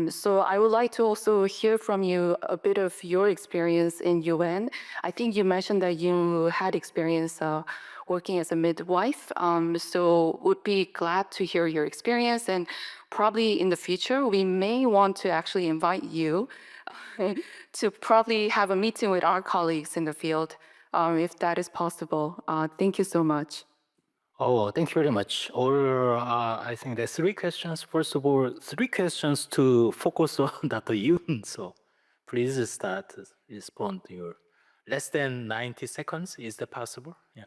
So I would like to also hear from you a bit of your experience in UN. I think you mentioned that you had experience working as a midwife. So would be glad to hear your experience, and probably in the future we may want to actually invite you to probably have a meeting with our colleagues in the field, if that is possible. Thank you so much. Oh, thank you very much. Or I think there's 3 questions. First of all, 3 questions to focus on Dr. Yoon. So please start respond to your less than 90 seconds. Is that possible? Yeah.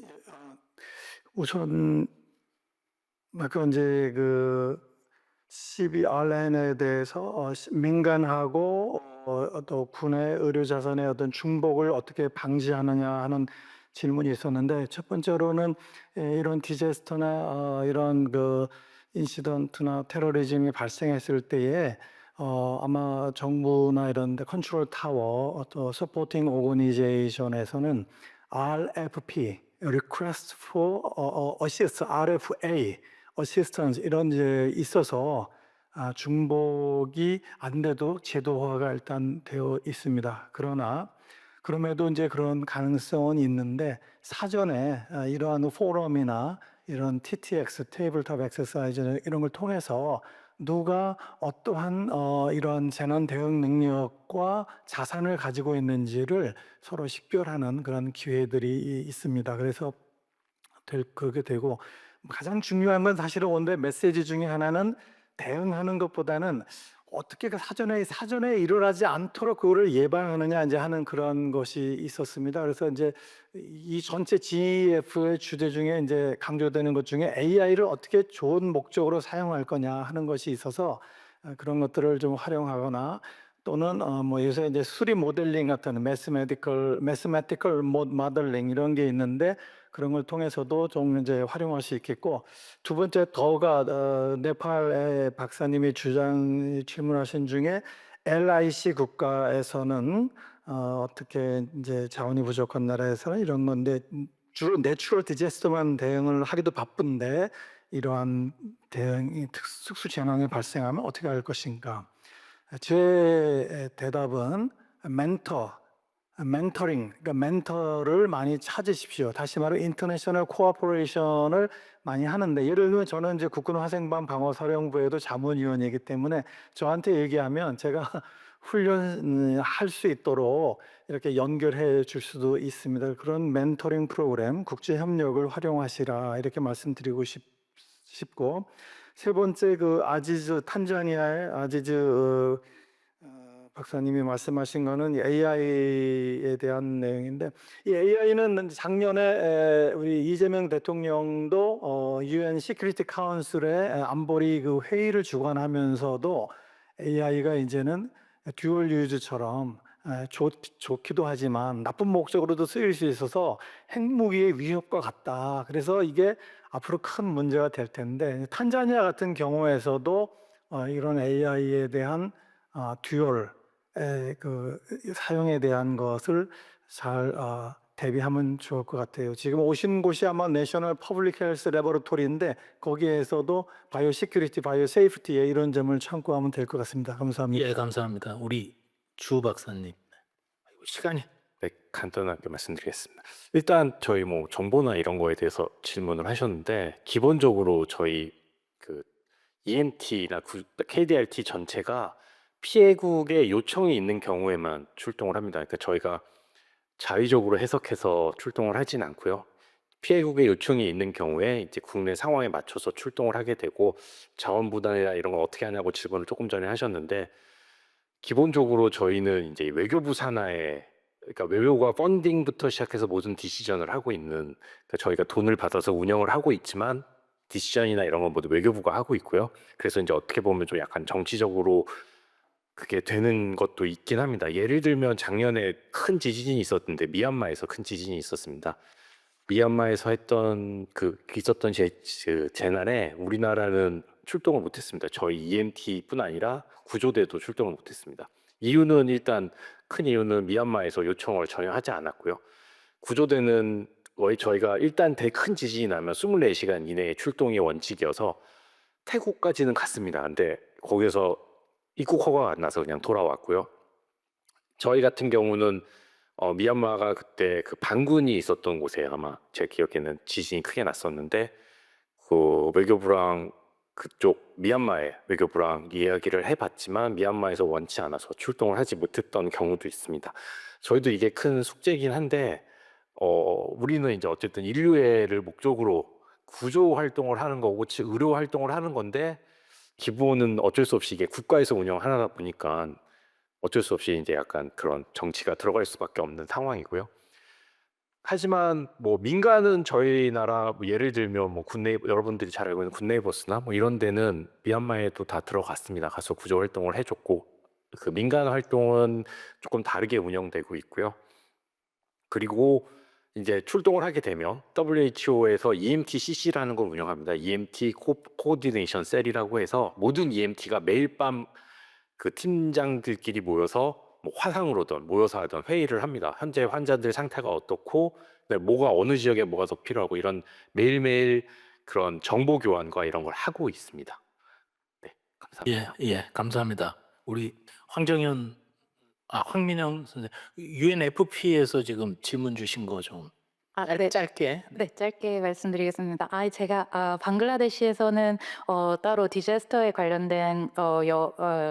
우선 아까 이제 그 CBRN에 대해서 민간하고 또 군의 의료 자산의 어떤 중복을 어떻게 방지하느냐 하는 질문이 있었는데, 첫 번째로는 이런 디제스터나 이런 그 인시던트나 테러리즘이 발생했을 때에 아마 정부나 이런 데 컨트롤 타워 또 서포팅 오거니제이션에서는 RFP, Request for Assist, RFA, Assistance 이런 게 있어서 중복이 안 돼도 제도화가 일단 되어 있습니다. 그럼에도 이제 그런 가능성은 있는데, 사전에 이러한 포럼이나 이런 TTX, 테이블탑 엑서사이즈 이런 걸 통해서 누가 어떠한 이러한 재난 대응 능력과 자산을 가지고 있는지를 서로 식별하는 그런 기회들이 있습니다. 그래서 그게 되고, 가장 중요한 건 사실은 오늘의 메시지 중에 하나는 대응하는 것보다는 어떻게 그 사전에 일어나지 않도록 그거를 예방하느냐 이제 하는 그런 것이 있었습니다. 그래서 이제 이 전체 GEF의 주제 중에 이제 강조되는 것 중에 AI를 어떻게 좋은 목적으로 사용할 거냐 하는 것이 있어서 그런 것들을 좀 활용하거나, 또는 뭐 요새 이제 수리 모델링 같은 매스매티컬 모델링 이런 게 있는데, 그런 걸 통해서도 좀 이제 활용할 수 있겠고, 두 번째 더가 네팔의 박사님이 질문하신 중에 LIC 국가에서는 어떻게 이제 자원이 부족한 나라에서는 이런 건데 주로 내추럴 디제스터만 대응을 하기도 바쁜데 이러한 대응이 특수 재난이 발생하면 어떻게 할 것인가. 제 대답은 멘토링, 그러니까 멘토를 많이 찾으십시오. 다시 말해 인터내셔널 코어포레이션을 많이 하는데, 예를 들면 저는 이제 국군화생반 방어사령부에도 자문위원이기 때문에 저한테 얘기하면 제가 훈련할 수 있도록 이렇게 연결해 줄 수도 있습니다. 그런 멘토링 프로그램, 국제협력을 활용하시라 이렇게 말씀드리고 싶고, 세 번째 그 탄자니아의 아지즈 박사님이 말씀하신 거는 AI에 대한 내용인데, 이 AI는 작년에 우리 이재명 대통령도 UN 시큐리티 카운슬의 안보리 그 회의를 주관하면서도 AI가 이제는 듀얼 유즈처럼 좋기도 하지만 나쁜 목적으로도 쓰일 수 있어서 핵무기의 위협과 같다. 그래서 이게 앞으로 큰 문제가 될 텐데, 탄자니아 같은 경우에서도 이런 AI에 대한 듀얼 그 사용에 대한 것을 잘 대비하면 좋을 것 같아요. 지금 오신 곳이 아마 내셔널 퍼블릭 헬스 레버러토리인데 거기에서도 바이오 시큐리티, 바이오 세이프티에 이런 점을 참고하면 될 것 같습니다. 감사합니다. 예, 감사합니다. 우리 주 박사님. 시간이. 네, 간단하게 말씀드리겠습니다. 일단 저희 뭐 정보나 이런 거에 대해서 질문을 하셨는데, 기본적으로 저희 그 EMT나 KDRT 전체가 피해국의 요청이 있는 경우에만 출동을 합니다. 그러니까 저희가 자의적으로 해석해서 출동을 하진 않고요. 피해국의 요청이 있는 경우에 이제 국내 상황에 맞춰서 출동을 하게 되고 자원분할이나 이런 걸 어떻게 하냐고 질문을 조금 전에 하셨는데 기본적으로 저희는 이제 외교부 산하에 그러니까 외교부가 펀딩부터 시작해서 모든 디시전을 하고 있는 그러니까 저희가 돈을 받아서 운영을 하고 있지만 디시전이나 이런 건 모두 외교부가 하고 있고요. 그래서 이제 어떻게 보면 좀 약간 정치적으로 그게 되는 것도 있긴 합니다. 예를 들면 작년에 큰 지진이 있었는데 미얀마에서 큰 지진이 있었습니다. 미얀마에서 있었던 그 재난에 우리나라는 출동을 못했습니다. 저희 EMT뿐 아니라 구조대도 출동을 못했습니다. 이유는 일단 큰 이유는 미얀마에서 요청을 전혀 하지 않았고요. 구조대는 거의 저희가 일단 큰 지진이 나면 24시간 이내에 출동이 원칙이어서 태국까지는 갔습니다. 근데 거기서 입국 허가가 안 나서 그냥 돌아왔고요. 저희 같은 경우는 미얀마가 그때 그 반군이 있었던 곳에 아마 제 기억에는 지진이 크게 났었는데 그 외교부랑 그쪽 미얀마의 외교부랑 이야기를 해봤지만 미얀마에서 원치 않아서 출동을 하지 못했던 경우도 있습니다. 저희도 이게 큰 숙제이긴 한데 우리는 이제 어쨌든 인류애를 목적으로 구조 활동을 하는 거고 즉 의료 활동을 하는 건데 기본은 어쩔 수 없이 이게 국가에서 운영하다 보니까 어쩔 수 없이 이제 약간 그런 정치가 들어갈 수밖에 없는 상황이고요. 하지만 뭐 민간은 저희 나라 뭐 예를 들면 뭐 굿네이버 여러분들이 잘 알고 있는 굿네이버스나 뭐 이런 데는 미얀마에도 다 들어갔습니다. 가서 구조 활동을 해줬고 그 민간 활동은 조금 다르게 운영되고 있고요. 그리고 이제 출동을 하게 되면 WHO에서 EMTCC라는 걸 운영합니다. EMT 코디네이션 셀이라고 해서 모든 EMT가 매일 밤 그 팀장들끼리 모여서 뭐 화상으로든 모여서 하던 회의를 합니다. 현재 환자들 상태가 어떻고 뭐가 어느 지역에 뭐가 더 필요하고 이런 매일매일 그런 정보 교환과 이런 걸 하고 있습니다. 네, 감사합니다. 예, 감사합니다. 우리 황민영 선생님, UNFP에서 지금 질문 주신 거 좀 네. 짧게. 네, 짧게 말씀드리겠습니다. 제가 방글라데시에서는 따로 디자스터에 관련된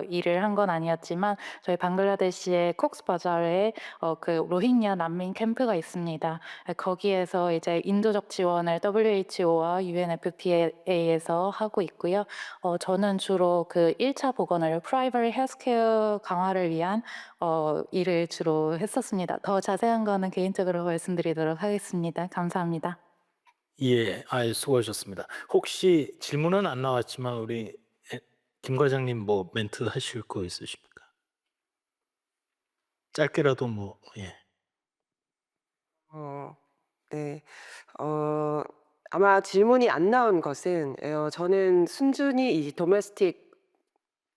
일을 한 건 아니었지만 저희 방글라데시의 콕스바자르에 그 로힝야 난민 캠프가 있습니다. 거기에서 이제 인도적 지원을 WHO와 UNFPA에서 하고 있고요. 저는 주로 그 1차 보건을 프라이머리 헬스케어 강화를 위한 일을 주로 했었습니다. 더 자세한 거는 개인적으로 말씀드리도록 하겠습니다. 감사합니다. 예, 수고하셨습니다. 혹시 질문은 안 나왔지만 우리 김 과장님 뭐 멘트 하실 거 있으십니까? 짧게라도 뭐 예. 네. 아마 질문이 안 나온 것은 저는 순전히 이 도메스틱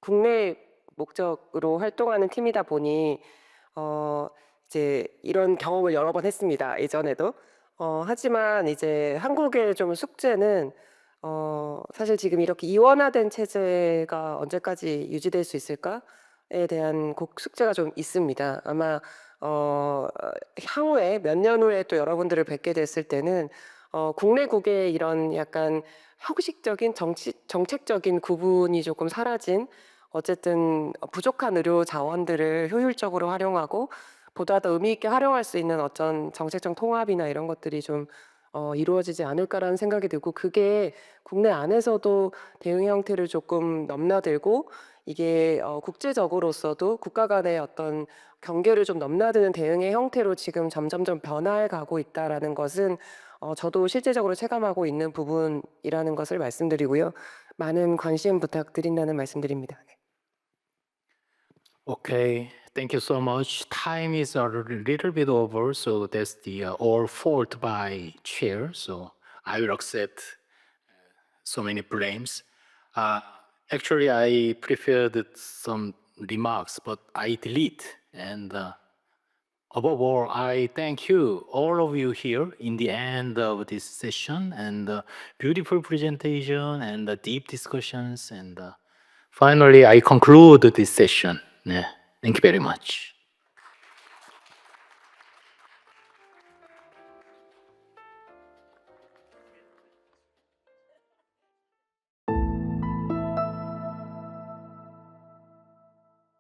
국내 목적으로 활동하는 팀이다 보니 이제 이런 경험을 여러 번 했습니다. 예전에도. 하지만 이제 한국의 좀 숙제는 사실 지금 이렇게 이원화된 체제가 언제까지 유지될 수 있을까에 대한 숙제가 좀 있습니다. 아마 향후에 몇 년 후에 또 여러분들을 뵙게 됐을 때는 국내국의 이런 약간 형식적인 정책적인 구분이 조금 사라진 어쨌든 부족한 의료 자원들을 효율적으로 활용하고 보다 더 의미 있게 활용할 수 있는 어떤 정책적 통합이나 이런 것들이 좀 이루어지지 않을까라는 생각이 들고 그게 국내 안에서도 대응 형태를 조금 넘나들고 이게 국제적으로서도 국가 간의 어떤 경계를 좀 넘나드는 대응의 형태로 지금 점점점 변화해 가고 있다라는 것은 저도 실제적으로 체감하고 있는 부분이라는 것을 말씀드리고요. 많은 관심 부탁드린다는 말씀드립니다. 네. Okay, thank you so much. Time is a little bit over, so that's the all fault by chair. So I will accept so many blames. Actually, I prepared some remarks, but I delete. And above all, I thank you, all of you here in the end of this session, and beautiful presentation and deep discussions. And finally, I conclude this session. 네, thank you very much.